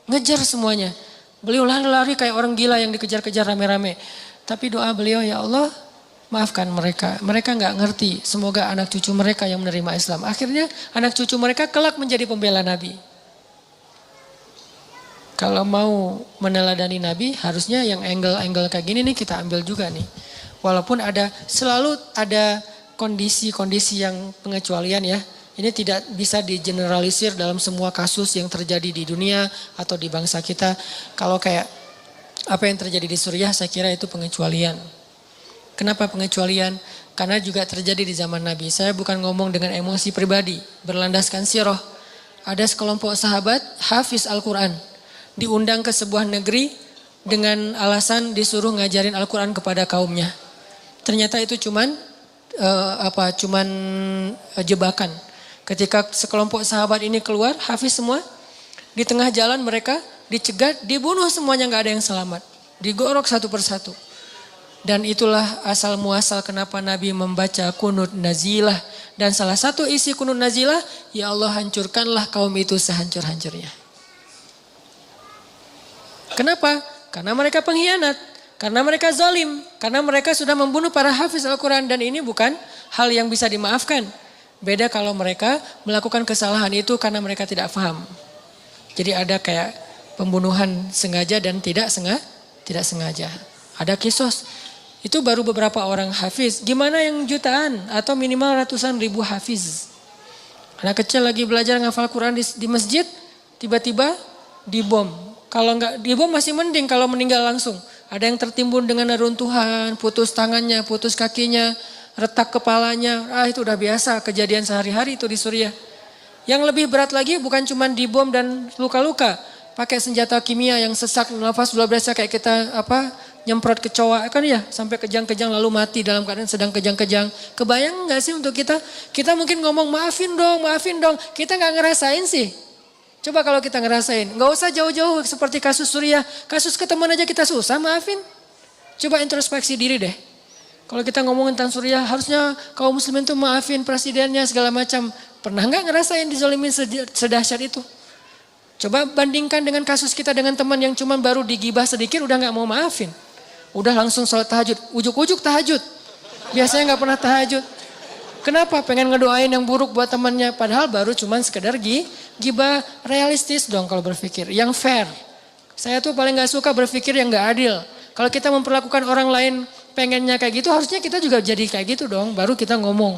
Speaker 1: Ngejar semuanya. Beliau lari-lari kayak orang gila yang dikejar-kejar rame-rame. Tapi doa beliau, ya Allah maafkan mereka. Mereka gak ngerti, semoga anak cucu mereka yang menerima Islam. Akhirnya anak cucu mereka kelak menjadi pembela Nabi. Kalau mau meneladani Nabi, harusnya yang angle-angle kayak gini nih kita ambil juga nih. Walaupun selalu ada kondisi-kondisi yang pengecualian ya. Ini tidak bisa digeneralisir dalam semua kasus yang terjadi di dunia atau di bangsa kita. Kalau kayak apa yang terjadi di Suriah, saya kira itu pengecualian. Kenapa pengecualian? Karena juga terjadi di zaman Nabi. Saya bukan ngomong dengan emosi pribadi, berlandaskan sirah. Ada sekelompok sahabat hafiz Al-Quran. Diundang ke sebuah negeri dengan alasan disuruh ngajarin Al-Quran kepada kaumnya. Ternyata itu cuman jebakan. Ketika sekelompok sahabat ini keluar, hafiz semua, di tengah jalan mereka dicegat, dibunuh semuanya, gak ada yang selamat. Digorok satu persatu. Dan itulah asal muasal kenapa Nabi membaca kunut nazilah. Dan salah satu isi kunut nazilah, ya Allah hancurkanlah kaum itu sehancur-hancurnya. Kenapa? Karena mereka pengkhianat. Karena mereka zalim. Karena mereka sudah membunuh para hafiz Al-Quran. Dan ini bukan hal yang bisa dimaafkan. Beda kalau mereka melakukan kesalahan itu karena mereka tidak paham. Jadi ada kayak pembunuhan sengaja dan tidak sengaja. Ada kisos. Itu baru beberapa orang hafiz. Gimana yang jutaan atau minimal ratusan ribu hafiz. Anak kecil lagi belajar ngafal Quran di masjid, tiba-tiba dibom. Kalau nggak dibom masih mending, kalau meninggal langsung. Ada yang tertimbun dengan reruntuhan, putus tangannya, putus kakinya, retak kepalanya. Itu udah biasa kejadian sehari-hari itu di Suriah. Yang lebih berat lagi bukan cuma dibom dan luka-luka. Pakai senjata kimia yang sesak nafas luar biasa kayak kita nyemprot kecoa kan ya. Sampai kejang-kejang lalu mati dalam keadaan sedang kejang-kejang. Kebayang gak sih untuk kita? Kita mungkin ngomong maafin dong. Kita gak ngerasain sih. Coba kalau kita ngerasain. Gak usah jauh-jauh seperti kasus Suriah. Kasus ke teman aja kita susah maafin. Coba introspeksi diri deh. Kalau kita ngomongin tentang Suriah, harusnya kaum muslimin tuh maafin presidennya segala macam. Pernah nggak ngerasain dizalimin sedahsyat itu? Coba bandingkan dengan kasus kita dengan teman yang cuma baru digibah sedikit udah nggak mau maafin. Udah langsung sholat tahajud, ujuk-ujuk tahajud. Biasanya nggak pernah tahajud. Kenapa? Pengen ngedoain yang buruk buat temannya. Padahal baru cuma sekedar gibah. Realistis dong kalau berpikir, yang fair. Saya tuh paling nggak suka berpikir yang nggak adil. Kalau kita memperlakukan orang lain pengennya kayak gitu, harusnya kita juga jadi kayak gitu dong. Baru kita ngomong.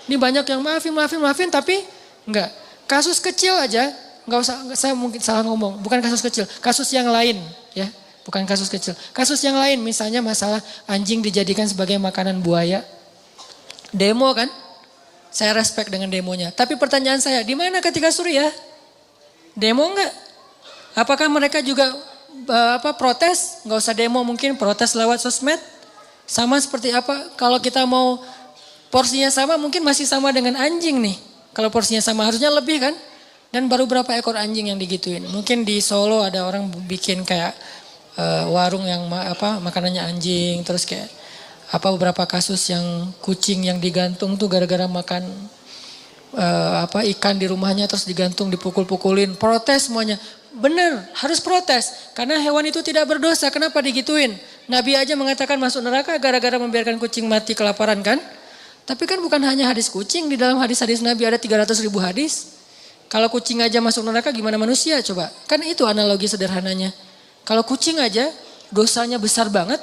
Speaker 1: Ini banyak yang maafin, tapi enggak. Kasus kecil aja, enggak usah, saya mungkin salah ngomong. Bukan kasus kecil, kasus yang lain ya. Bukan kasus kecil. Kasus yang lain, misalnya masalah anjing dijadikan sebagai makanan buaya. Demo kan? Saya respect dengan demonya. Tapi pertanyaan saya, di mana ketika Suriah? Demo enggak? Apakah mereka juga protes? Enggak usah demo, mungkin protes lewat sosmed. Sama seperti apa? Kalau kita mau porsinya sama, mungkin masih sama dengan anjing nih. Kalau porsinya sama harusnya lebih kan? Dan baru berapa ekor anjing yang digituin? Mungkin di Solo ada orang bikin kayak warung yang makanannya anjing, terus kayak beberapa kasus yang kucing yang digantung tuh gara-gara makan ikan di rumahnya terus digantung, dipukul-pukulin, protes semuanya. Benar, harus protes karena hewan itu tidak berdosa. Kenapa digituin? Nabi aja mengatakan masuk neraka gara-gara membiarkan kucing mati kelaparan kan? Tapi kan bukan hanya hadis kucing, di dalam hadis-hadis Nabi ada 300.000 hadis. Kalau kucing aja masuk neraka gimana manusia coba? Kan itu analogi sederhananya. Kalau kucing aja dosanya besar banget,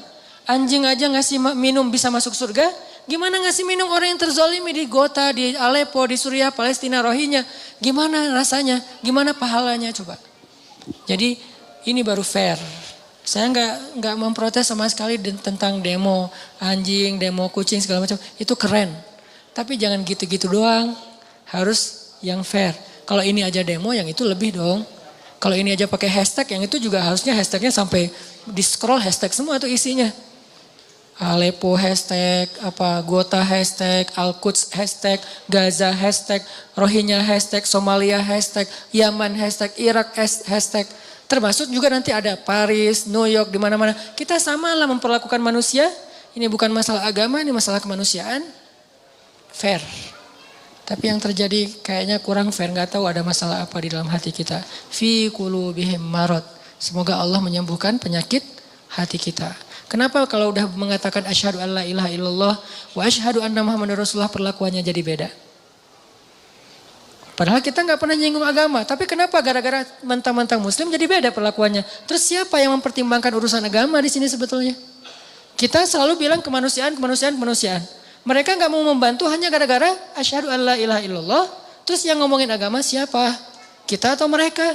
Speaker 1: anjing aja ngasih minum bisa masuk surga, gimana ngasih minum orang yang terzolimi di Gota, di Aleppo, di Suriah, Palestina, Rohingya. Gimana rasanya, gimana pahalanya coba. Jadi ini baru fair. Saya nggak memprotes sama sekali tentang demo anjing, demo kucing segala macam. Itu keren. Tapi jangan gitu-gitu doang. Harus yang fair. Kalau ini aja demo, yang itu lebih dong. Kalau ini aja pakai hashtag, yang itu juga harusnya hashtagnya sampai di scroll hashtag semua itu isinya. Aleppo hashtag, Gota hashtag, Al-Quds hashtag, Gaza hashtag, Rohingya hashtag, Somalia hashtag, Yaman hashtag, Irak hashtag. Termasuk juga nanti ada Paris, New York, di mana-mana. Kita samalah memperlakukan manusia. Ini bukan masalah agama, ini masalah kemanusiaan. Fair. Tapi yang terjadi kayaknya kurang fair. Gak tahu ada masalah apa di dalam hati kita. Fi qulubihim marad. Semoga Allah menyembuhkan penyakit hati kita. Kenapa kalau udah mengatakan asyhadu an la ilaha illallah wa asyhadu anna muhammadar rasulullah perlakuannya jadi beda? Padahal kita nggak pernah nyinggung agama. Tapi kenapa gara-gara mentang-mentang muslim jadi beda perlakuannya? Terus siapa yang mempertimbangkan urusan agama di sini sebetulnya? Kita selalu bilang kemanusiaan. Mereka nggak mau membantu hanya gara-gara asyhadu an la ilaha illallah. Terus yang ngomongin agama siapa? Kita atau mereka?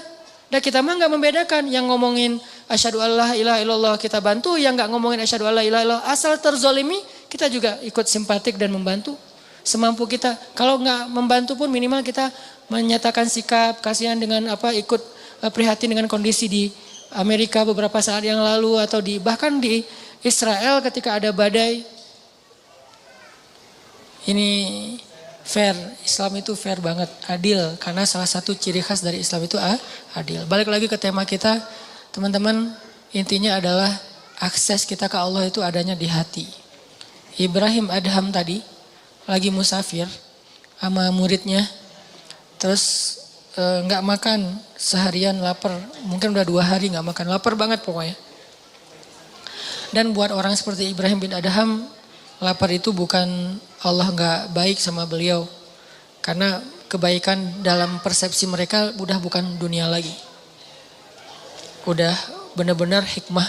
Speaker 1: Dan kita mah nggak membedakan. Yang ngomongin asyhadu an la ilaha illallah kita bantu. Yang nggak ngomongin asyhadu an la ilaha illallah asal terzolimi kita juga ikut simpatik dan membantu. Semampu kita. Kalau nggak membantu pun minimal kita menyatakan sikap kasihan dengan ikut prihatin dengan kondisi di Amerika beberapa saat yang lalu atau bahkan di Israel ketika ada badai. Ini fair, Islam itu fair banget, adil karena salah satu ciri khas dari Islam itu adil. Balik lagi ke tema kita, teman-teman, intinya adalah akses kita ke Allah itu adanya di hati. Ibrahim Adham tadi lagi musafir sama muridnya, terus nggak makan seharian, lapar, mungkin udah 2 hari nggak makan, lapar banget pokoknya. Dan buat orang seperti Ibrahim bin Adham, lapar itu bukan Allah nggak baik sama beliau, karena kebaikan dalam persepsi mereka udah bukan dunia lagi, udah benar-benar hikmah.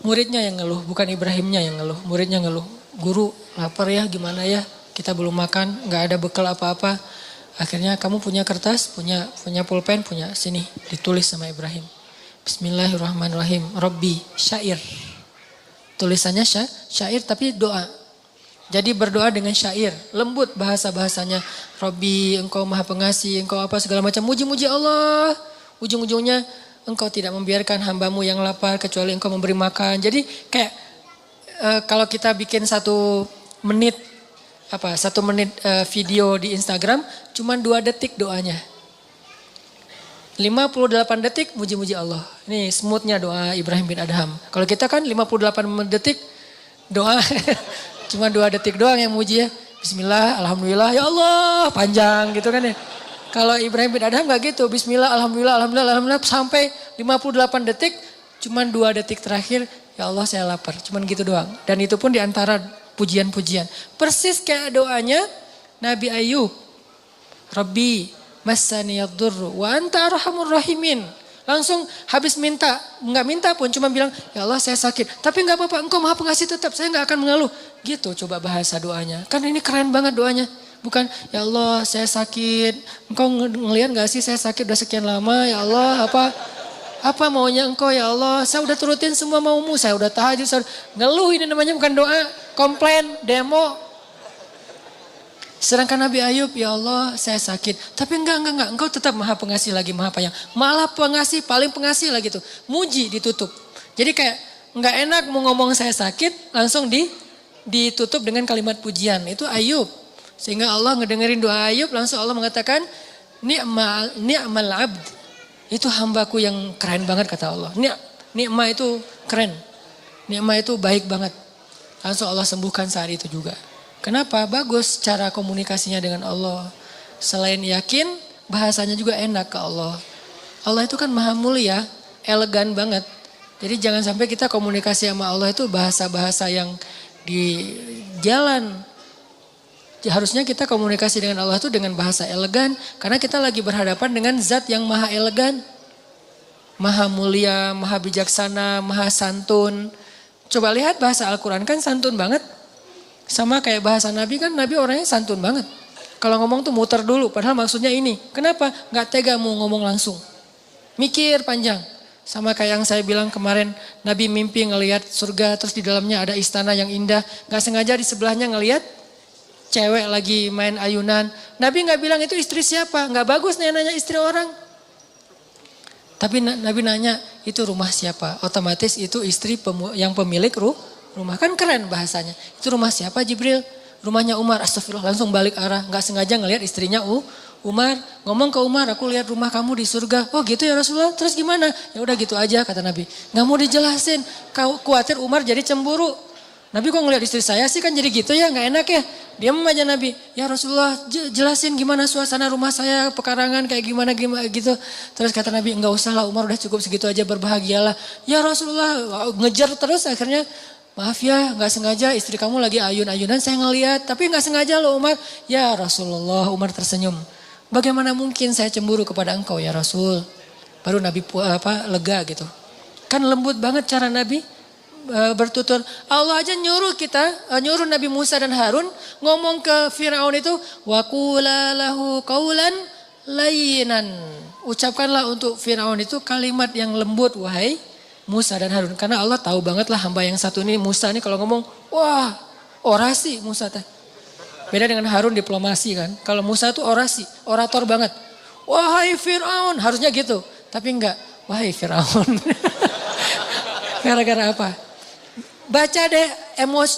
Speaker 1: Muridnya yang ngeluh, bukan Ibrahimnya yang ngeluh, muridnya ngeluh. Guru lapar ya, gimana ya, kita belum makan, nggak ada bekal apa-apa. Akhirnya kamu punya kertas, punya pulpen, punya sini, ditulis sama Ibrahim. Bismillahirrahmanirrahim, Rabbi syair. Tulisannya syair tapi doa. Jadi berdoa dengan syair, lembut bahasa-bahasanya. Rabbi, engkau maha pengasih, engkau apa segala macam, muji-muji Allah. Ujung-ujungnya engkau tidak membiarkan hambamu yang lapar kecuali engkau memberi makan. Jadi kayak kalau kita bikin 1 menit video di Instagram, cuma 2 detik doanya. 58 detik muji-muji Allah. Ini smoothnya doa Ibrahim bin Adham. Kalau kita kan 58 detik doa cuma 2 detik doang yang muji ya. Bismillah, alhamdulillah, ya Allah, panjang gitu kan ya. Kalau Ibrahim bin Adham gak gitu. Bismillah, alhamdulillah, alhamdulillah, sampai 58 detik, cuma 2 detik terakhir, ya Allah saya lapar. Cuman gitu doang. Dan itu pun diantara pujian-pujian. Persis kayak doanya Nabi Ayub. Rabbi massaniyad-durru wa anta arhamur rahimin. Langsung habis minta, enggak minta pun cuma bilang, ya Allah saya sakit. Tapi enggak apa-apa, engkau maha pengasih tetap, saya enggak akan mengeluh. Gitu coba bahasa doanya. Kan ini keren banget doanya. Bukan, ya Allah saya sakit, engkau ngelihat enggak sih saya sakit udah sekian lama, ya Allah apa maunya engkau ya Allah. Saya udah turutin semua maumu, saya udah tahajud, ngeluh ini namanya bukan doa, komplain, demo. Sedangkan Nabi Ayub, ya Allah saya sakit. Tapi enggak. Engkau tetap maha pengasih lagi, maha penyayang. Malah pengasih, paling pengasih lagi tuh. Muji ditutup. Jadi kayak enggak enak mau ngomong saya sakit, langsung ditutup dengan kalimat pujian. Itu Ayub. Sehingga Allah ngedengerin doa Ayub, langsung Allah mengatakan, ni'mal abd. Itu hambaku yang keren banget kata Allah. Ni'ma itu keren. Ni'ma itu baik banget. Langsung Allah sembuhkan saat itu juga. Kenapa? Bagus cara komunikasinya dengan Allah. Selain yakin, bahasanya juga enak ke Allah. Allah itu kan maha mulia, elegan banget. Jadi jangan sampai kita komunikasi sama Allah itu bahasa-bahasa yang di jalan. Harusnya kita komunikasi dengan Allah itu dengan bahasa elegan. Karena kita lagi berhadapan dengan zat yang maha elegan. Maha mulia, maha bijaksana, maha santun. Coba lihat bahasa Al-Quran kan santun banget. Sama kayak bahasa Nabi kan, Nabi orangnya santun banget. Kalau ngomong tuh muter dulu, padahal maksudnya ini. Kenapa? Gak tega mau ngomong langsung. Mikir panjang. Sama kayak yang saya bilang kemarin, Nabi mimpi ngelihat surga, terus di dalamnya ada istana yang indah. Gak sengaja di sebelahnya ngelihat cewek lagi main ayunan. Nabi gak bilang itu istri siapa, gak bagus nanya istri orang. Tapi Nabi nanya itu rumah siapa, otomatis itu istri yang pemilik rumah, kan keren bahasanya. Itu rumah siapa Jibril? Rumahnya Umar. Astagfirullah, langsung balik arah. Gak sengaja ngelihat istrinya Umar. Ngomong ke Umar, aku lihat rumah kamu di surga. Oh gitu ya Rasulullah, terus gimana? Ya udah gitu aja kata Nabi. Gak mau dijelasin, khawatir Umar jadi cemburu. Nabi kok ngelihat istri saya sih kan jadi gitu ya, gak enak ya. Diam aja Nabi. Ya Rasulullah jelasin gimana suasana rumah saya, pekarangan kayak gimana gitu. Terus kata Nabi, enggak usah lah Umar, udah cukup segitu aja, berbahagialah. Ya Rasulullah, ngejar terus akhirnya. Maaf ya, gak sengaja istri kamu lagi ayun-ayunan saya ngeliat. Tapi gak sengaja loh Umar. Ya Rasulullah, Umar tersenyum. Bagaimana mungkin saya cemburu kepada engkau ya Rasul. Baru Nabi lega gitu. Kan lembut banget cara Nabi bertutur. Allah aja nyuruh Nabi Musa dan Harun ngomong ke Firaun itu. Wa qula lahu qawlan layyinan. Ucapkanlah untuk Firaun itu kalimat yang lembut wahai Musa dan Harun. Karena Allah tahu banget lah hamba yang satu ini Musa ini kalau ngomong, wah orasi Musa teh. Beda dengan Harun diplomasi kan. Kalau Musa tuh orasi, orator banget. Wahai Fir'aun, harusnya gitu. Tapi enggak, wahai Fir'aun. Gara-gara apa? Baca deh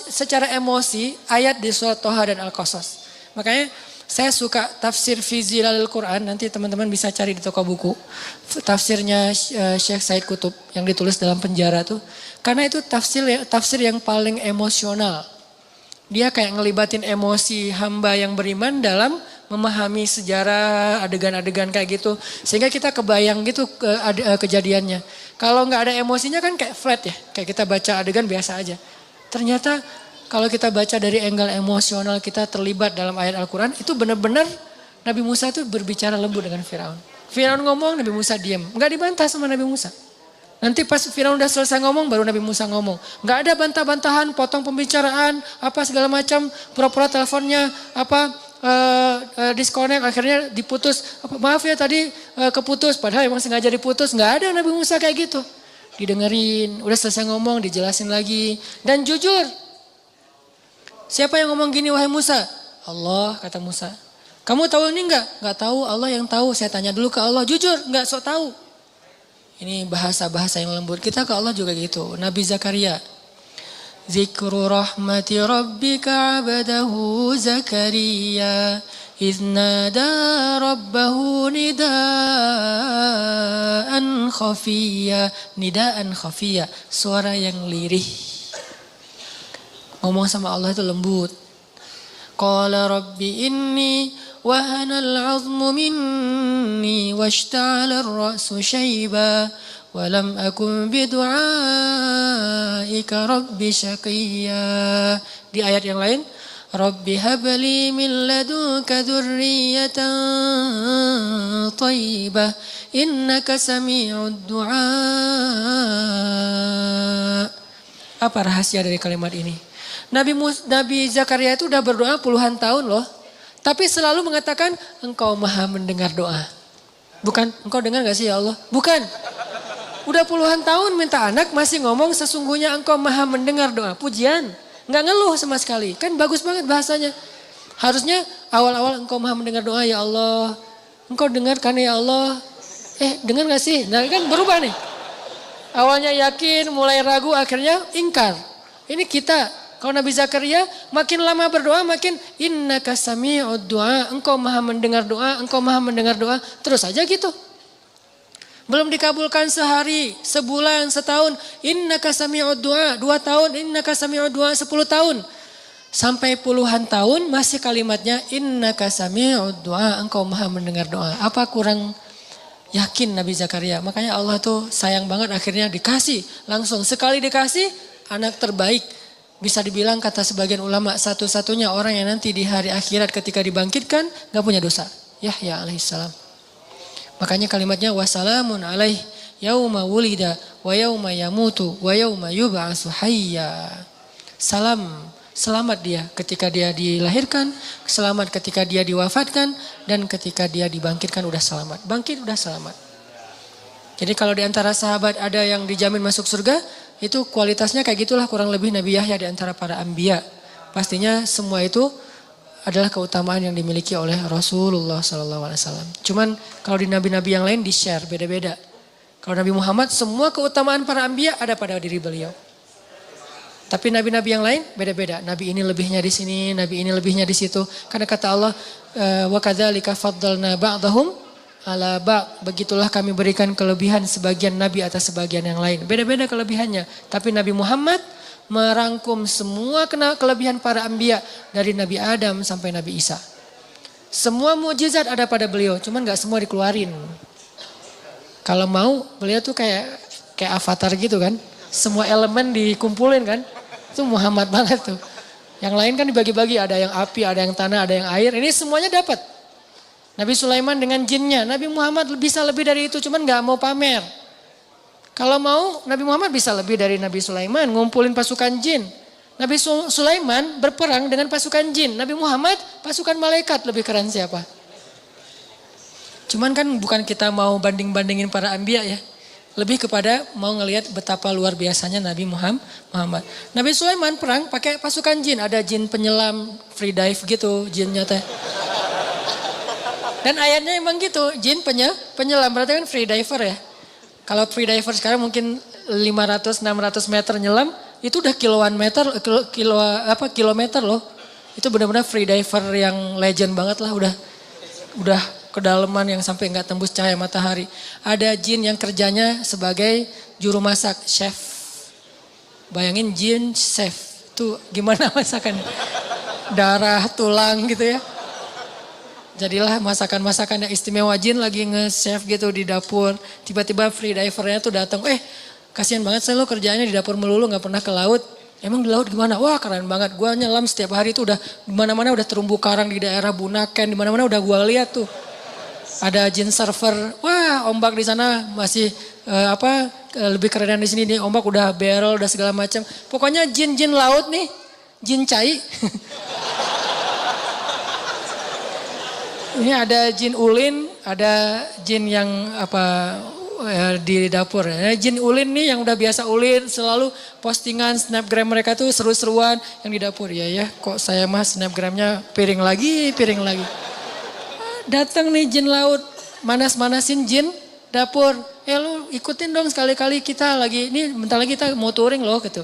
Speaker 1: secara emosi ayat di surat Toha dan Al-Qasas. Makanya saya suka tafsir fi Zilalil Quran, nanti teman-teman bisa cari di toko buku. Tafsirnya Syekh Said Qutb yang ditulis dalam penjara tuh. Karena itu tafsir yang paling emosional. Dia kayak ngelibatin emosi hamba yang beriman dalam memahami sejarah adegan-adegan kayak gitu. Sehingga kita kebayang gitu kejadiannya. Kalau nggak ada emosinya kan kayak flat ya. Kayak kita baca adegan biasa aja. Ternyata kalau kita baca dari angle emosional kita terlibat dalam ayat Al-Quran. Itu benar-benar Nabi Musa itu berbicara lembut dengan Firaun. Firaun ngomong, Nabi Musa diam. Nggak dibantah sama Nabi Musa. Nanti pas Firaun udah selesai ngomong, baru Nabi Musa ngomong. Nggak ada bantah-bantahan, potong pembicaraan, apa segala macam, pura-pura teleponnya, disconnect, akhirnya diputus. Maaf ya tadi keputus, padahal emang sengaja diputus. Nggak ada Nabi Musa kayak gitu. Didengerin, udah selesai ngomong, dijelasin lagi. Dan jujur, siapa yang ngomong gini wahai Musa? Allah, kata Musa. Kamu tahu ini enggak? Enggak tahu, Allah yang tahu. Saya tanya dulu ke Allah, jujur enggak sok tahu. Ini bahasa-bahasa yang lembut. Kita ke Allah juga gitu. Nabi Zakaria. Zikru rahmati rabbika abadahu Zakaria. Iznada rabbahu nidaan khafiyya. Nidaan khafiyya. Suara yang lirih. Ngomong sama Allah itu lembut. Qala rabbi inni wahana al-'azmu minni washta'ala ar-ra'su shayba wa lam akun bidu'aika rabbi syaqiyya. Di ayat yang lain, Rabbi habli min ladunka dzurriyyatan thayyibah innaka sami'ud du'a. Apa rahasia dari kalimat ini? Nabi Zakaria itu udah berdoa puluhan tahun loh. Tapi selalu mengatakan engkau maha mendengar doa. Bukan, engkau dengar gak sih ya Allah? Bukan. Udah puluhan tahun minta anak masih ngomong sesungguhnya engkau maha mendengar doa. Pujian. Gak ngeluh sama sekali. Kan bagus banget bahasanya. Harusnya awal-awal engkau maha mendengar doa ya Allah. Engkau dengar kan ya Allah. Dengar gak sih? Nah kan berubah nih. Awalnya yakin, mulai ragu, akhirnya ingkar. Ini kita. Kalau Nabi Zakaria makin lama berdoa makin innaka sami'ud du'a. Engkau maha mendengar doa, engkau maha mendengar doa. Terus aja gitu. Belum dikabulkan sehari, sebulan, setahun. Innaka sami'ud du'a, 2 tahun. Innaka sami'ud du'a, 10 tahun. Sampai puluhan tahun masih kalimatnya innaka sami'ud du'a, engkau maha mendengar doa. Apa kurang yakin Nabi Zakaria? Makanya Allah tuh sayang banget akhirnya dikasih. Langsung sekali dikasih anak terbaik. Bisa dibilang kata sebagian ulama satu-satunya orang yang nanti di hari akhirat ketika dibangkitkan gak punya dosa. Yahya alaihissalam. Makanya kalimatnya wassalamun alaih yauma wulida wa yauma yamutu wa yauma yub'atsu hayya. Selamat dia ketika dia dilahirkan, selamat ketika dia diwafatkan, dan ketika dia dibangkitkan udah selamat. Bangkit udah selamat. Jadi kalau di antara sahabat ada yang dijamin masuk surga, itu kualitasnya kayak gitulah kurang lebih Nabi Yahya di antara para anbiya. Pastinya semua itu adalah keutamaan yang dimiliki oleh Rasulullah SAW. Cuman kalau di nabi-nabi yang lain di-share beda-beda. Kalau Nabi Muhammad semua keutamaan para anbiya ada pada diri beliau. Tapi nabi-nabi yang lain beda-beda. Nabi ini lebihnya di sini, nabi ini lebihnya di situ. Karena kata Allah, wa kadzalika faddalna ba'dahum ala ba'd. Begitulah kami berikan kelebihan sebagian nabi atas sebagian yang lain. Beda-beda kelebihannya. Tapi Nabi Muhammad merangkum semua kelebihan para anbiya dari Nabi Adam sampai Nabi Isa. Semua mukjizat ada pada beliau, cuman gak semua dikeluarin. Kalau mau, beliau tuh kayak avatar gitu kan. Semua elemen dikumpulin kan. Itu Muhammad banget tuh. Yang lain kan dibagi-bagi, ada yang api, ada yang tanah, ada yang air. Ini semuanya dapat. Nabi Sulaiman dengan jinnya, Nabi Muhammad bisa lebih dari itu, cuman gak mau pamer. Kalau mau Nabi Muhammad bisa lebih dari Nabi Sulaiman, ngumpulin pasukan jin. Nabi Sulaiman berperang dengan pasukan jin. Nabi Muhammad pasukan malaikat, lebih keren siapa? Cuman kan bukan kita mau banding-bandingin para anbiya ya. Lebih kepada mau ngelihat betapa luar biasanya Nabi Muhammad. Nabi Sulaiman perang pakai pasukan jin. Ada jin penyelam, free dive gitu jinnya teh. Dan ayatnya emang gitu, jin penyelam berarti kan free diver ya. Kalau free diver sekarang mungkin 500-600 meter nyelam, itu udah kilometer loh. Itu benar-benar free diver yang legend banget lah, udah kedalaman yang sampai nggak tembus cahaya matahari. Ada jin yang kerjanya sebagai juru masak, chef. Bayangin jin chef, tuh gimana masakannya? Darah, tulang gitu ya. Jadilah masakan-masakan yang istimewa, jin lagi nge-chef gitu di dapur. Tiba-tiba free divernya tuh datang, kasihan banget saya lo kerjaannya di dapur melulu gak pernah ke laut. Emang di laut gimana? Wah keren banget, gua nyelam setiap hari tuh udah dimana-mana udah terumbu karang di daerah Bunaken, dimana-mana udah gua lihat tuh. Ada jin server, wah ombak di sana masih lebih kerenan di sini nih, ombak udah barrel, udah segala macam. Pokoknya jin-jin laut nih, jin cai. Ini ada jin ulin, ada jin yang di dapur. Jin ulin nih yang udah biasa ulin, selalu postingan snapgram mereka tuh seru-seruan yang di dapur. Ya, kok saya mah snapgramnya piring lagi. Datang nih jin laut, manas-manasin jin dapur. Lu ikutin dong sekali-kali kita lagi, ini bentar lagi kita mau touring loh gitu.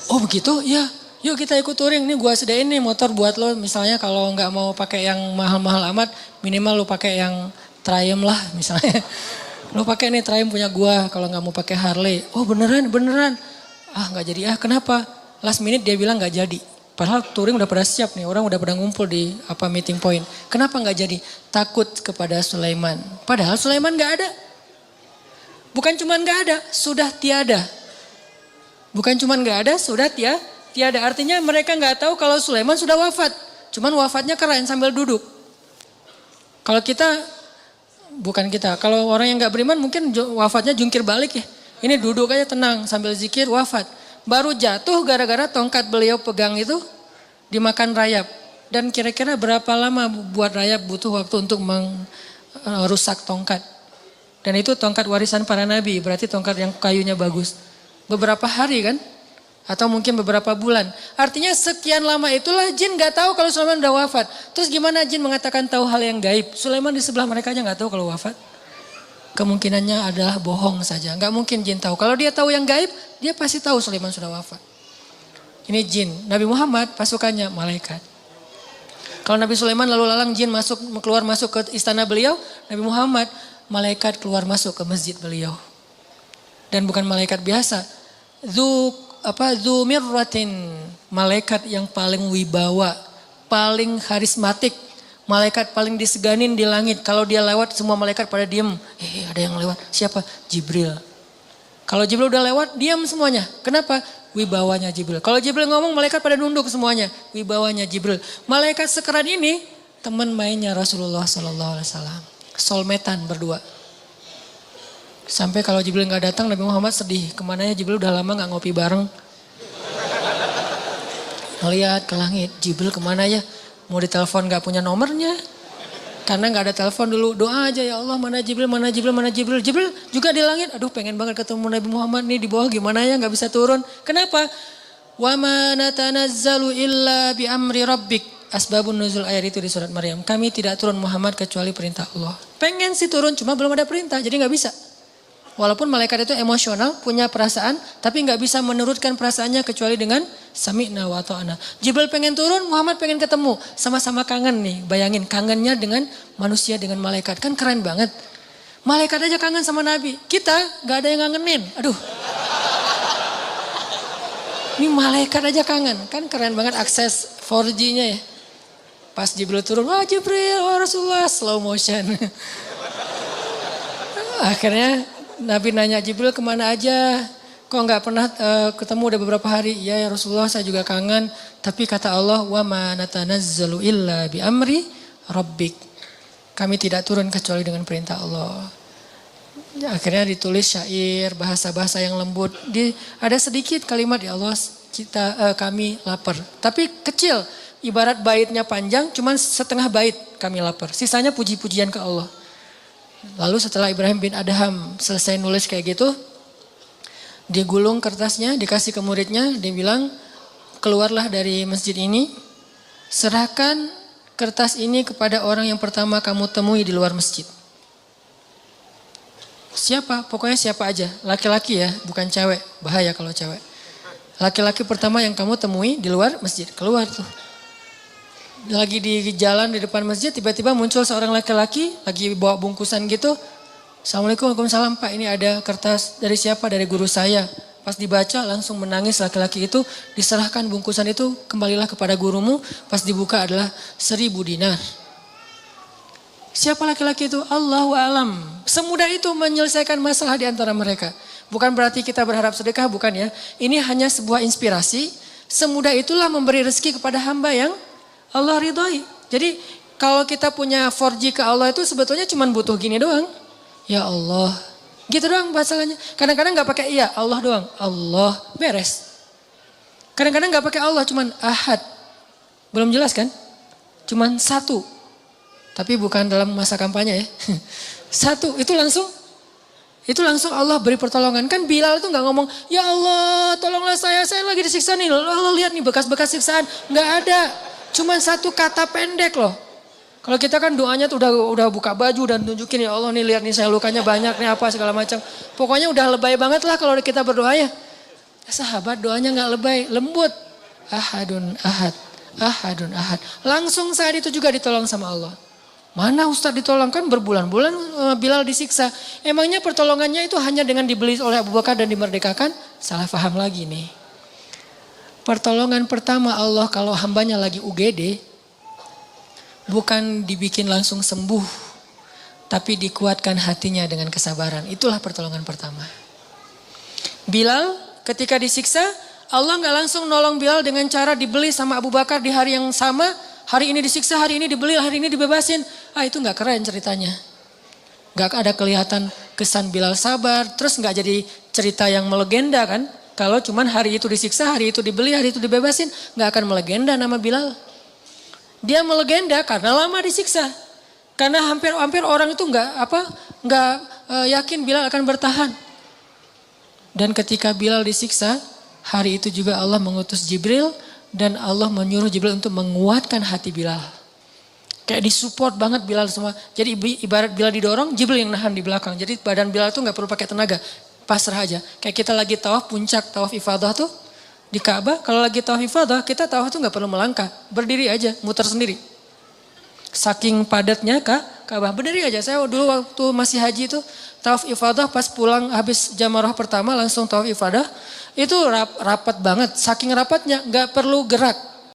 Speaker 1: Oh begitu? Ya. Yuk kita ikut touring, nih gua sediain nih motor buat lo. Misalnya kalau nggak mau pakai yang mahal-mahal amat, minimal lo pakai yang Triumph lah misalnya. Lo pakai nih Triumph punya gua, kalau nggak mau pakai Harley. Oh beneran. Ah nggak jadi, kenapa? Last minute dia bilang nggak jadi. Padahal touring udah pada siap nih, orang udah pada ngumpul di meeting point. Kenapa nggak jadi? Takut kepada Sulaiman. Padahal Sulaiman nggak ada. Bukan cuma nggak ada, sudah tiada. Bukan cuma nggak ada, sudah tiada. Artinya mereka nggak tahu kalau Sulaiman sudah wafat. Cuman wafatnya keren sambil duduk. Kalau kalau orang yang nggak beriman mungkin wafatnya jungkir balik ya. Ini duduk aja tenang sambil zikir wafat. Baru jatuh gara-gara tongkat beliau pegang itu dimakan rayap. Dan kira-kira berapa lama buat rayap butuh waktu untuk merusak tongkat. Dan itu tongkat warisan para nabi, berarti tongkat yang kayunya bagus. Beberapa hari kan? Atau mungkin beberapa bulan. Artinya sekian lama itulah jin gak tahu kalau Sulaiman udah wafat. Terus gimana jin mengatakan tahu hal yang gaib? Sulaiman di sebelah mereka aja gak tahu kalau wafat. Kemungkinannya adalah bohong saja. Gak mungkin jin tahu. Kalau dia tahu yang gaib, dia pasti tahu Sulaiman sudah wafat. Ini jin. Nabi Muhammad pasukannya malaikat. Kalau Nabi Sulaiman lalu lalang jin keluar masuk ke istana beliau. Nabi Muhammad malaikat keluar masuk ke masjid beliau. Dan bukan malaikat biasa. Dzu mirratin, malaikat yang paling wibawa, paling karismatik, malaikat paling diseganin di langit. Kalau dia lewat semua malaikat pada diem. Ada yang lewat. Siapa? Jibril. Kalau Jibril udah lewat diam semuanya. Kenapa? Wibawanya Jibril. Kalau Jibril ngomong malaikat pada nunduk semuanya. Wibawanya Jibril. Malaikat sekeren ini teman mainnya Rasulullah SAW. Soulmate-an berdua. Sampai kalau Jibril gak datang Nabi Muhammad sedih. Kemana ya Jibril udah lama gak ngopi bareng. Ngeliat ke langit. Jibril kemana ya? Mau ditelepon gak punya nomornya. Karena gak ada telepon dulu. Doa aja ya Allah mana Jibril, mana Jibril, mana Jibril. Jibril juga di langit. Aduh pengen banget ketemu Nabi Muhammad nih di bawah gimana ya gak bisa turun. Kenapa? Wa ma natanazzalu illa bi amri rabbik. Asbabun nuzul ayat itu di surat Maryam. Kami tidak turun Muhammad kecuali perintah Allah. Pengen sih turun cuma belum ada perintah jadi gak bisa. Walaupun malaikat itu emosional, punya perasaan, tapi nggak bisa menurutkan perasaannya kecuali dengan sami'na wa ta'na. Jibril pengen turun, Muhammad pengen ketemu, sama-sama kangen nih. Bayangin kangennya dengan manusia dengan malaikat, kan keren banget. Malaikat aja kangen sama Nabi, kita nggak ada yang ngangenin. Aduh, ini malaikat aja kangen, kan keren banget akses 4G-nya ya. Pas Jibril turun, wah Jibril, wah Rasulullah, slow motion. Akhirnya Nabi nanya Jibril kemana aja, kok nggak pernah ketemu udah beberapa hari. Ya Rasulullah saya juga kangen. Tapi kata Allah, wa ma natanazzalu illa bi amri rabbik. Kami tidak turun kecuali dengan perintah Allah. Akhirnya ditulis syair, bahasa-bahasa yang lembut. Ada sedikit kalimat ya Allah kami lapar. Tapi kecil, ibarat baitnya panjang, cuman setengah bait kami lapar. Sisanya puji-pujian ke Allah. Lalu setelah Ibrahim bin Adham selesai nulis kayak gitu, dia gulung kertasnya, dikasih ke muridnya, dia bilang, keluarlah dari masjid ini, serahkan kertas ini kepada orang yang pertama kamu temui di luar masjid. Siapa? Pokoknya siapa aja, laki-laki ya, bukan cewek, bahaya kalau cewek. Laki-laki pertama yang kamu temui di luar masjid, keluar tuh. Lagi di jalan di depan masjid tiba-tiba muncul seorang laki-laki lagi bawa bungkusan gitu. Assalamualaikum, waalaikumsalam Pak, ini ada kertas dari siapa? Dari guru saya. Pas dibaca langsung menangis laki-laki itu, diserahkan bungkusan itu, kembalilah kepada gurumu. Pas dibuka adalah 1000 dinar. Siapa laki-laki itu? Allahu a'lam. Semudah itu menyelesaikan masalah di antara mereka. Bukan berarti kita berharap sedekah, bukan ya. Ini hanya sebuah inspirasi. Semudah itulah memberi rezeki kepada hamba yang Allah ridhoi. Jadi kalau kita punya 4G ke Allah itu sebetulnya cuma butuh gini doang. Ya Allah. Gitu doang masalahnya. Kadang-kadang gak pakai iya, Allah doang. Allah, beres. Kadang-kadang gak pakai Allah, cuman ahad. Belum jelas kan? Cuman satu. Tapi bukan dalam masa kampanye ya. Satu, itu langsung Allah beri pertolongan. Kan Bilal itu gak ngomong, ya Allah tolonglah saya lagi disiksa nih. Allah lihat nih bekas-bekas siksaan. Gak ada. Cuman satu kata pendek loh. Kalau kita kan doanya tuh udah buka baju dan tunjukin ya Allah nih lihat nih saya lukanya banyak nih apa segala macam. Pokoknya udah lebay banget lah kalau kita berdoa ya. Sahabat doanya gak lebay, lembut. Ahadun ahad, ahadun ahad. Langsung saat itu juga ditolong sama Allah. Mana Ustadz ditolong kan berbulan-bulan Bilal disiksa. Emangnya pertolongannya itu hanya dengan dibeli oleh Abu Bakar dan dimerdekakan? Salah paham lagi nih. Pertolongan pertama Allah kalau hambanya lagi UGD, bukan dibikin langsung sembuh, tapi dikuatkan hatinya dengan kesabaran. Itulah pertolongan pertama. Bilal ketika disiksa, Allah gak langsung nolong Bilal dengan cara dibeli sama Abu Bakar di hari yang sama. Hari ini disiksa, hari ini dibeli, hari ini dibebasin. Itu gak keren ceritanya. Gak ada kelihatan kesan Bilal sabar, terus gak jadi cerita yang melegenda kan. Kalau cuman hari itu disiksa, hari itu dibeli, hari itu dibebasin, gak akan melegenda nama Bilal. Dia melegenda karena lama disiksa. Karena hampir orang itu nggak yakin Bilal akan bertahan. Dan ketika Bilal disiksa, Hari itu juga Allah mengutus Jibril dan Allah menyuruh Jibril untuk menguatkan hati Bilal. Kayak disupport banget Bilal semua. Jadi ibarat Bilal didorong, Jibril yang nahan di belakang. Jadi badan Bilal tuh gak perlu pakai tenaga, pasrah aja. Kayak kita lagi tawaf puncak, tawaf ifadah tuh di Ka'bah. Kalau lagi tawaf ifadah, kita tawaf tuh gak perlu melangkah, berdiri aja, muter sendiri. Saking padatnya Ka'bah, berdiri aja. Saya dulu waktu masih haji tuh tawaf ifadah pas pulang habis jamarah pertama langsung tawaf ifadah. Itu rapat banget, saking rapatnya gak perlu gerak.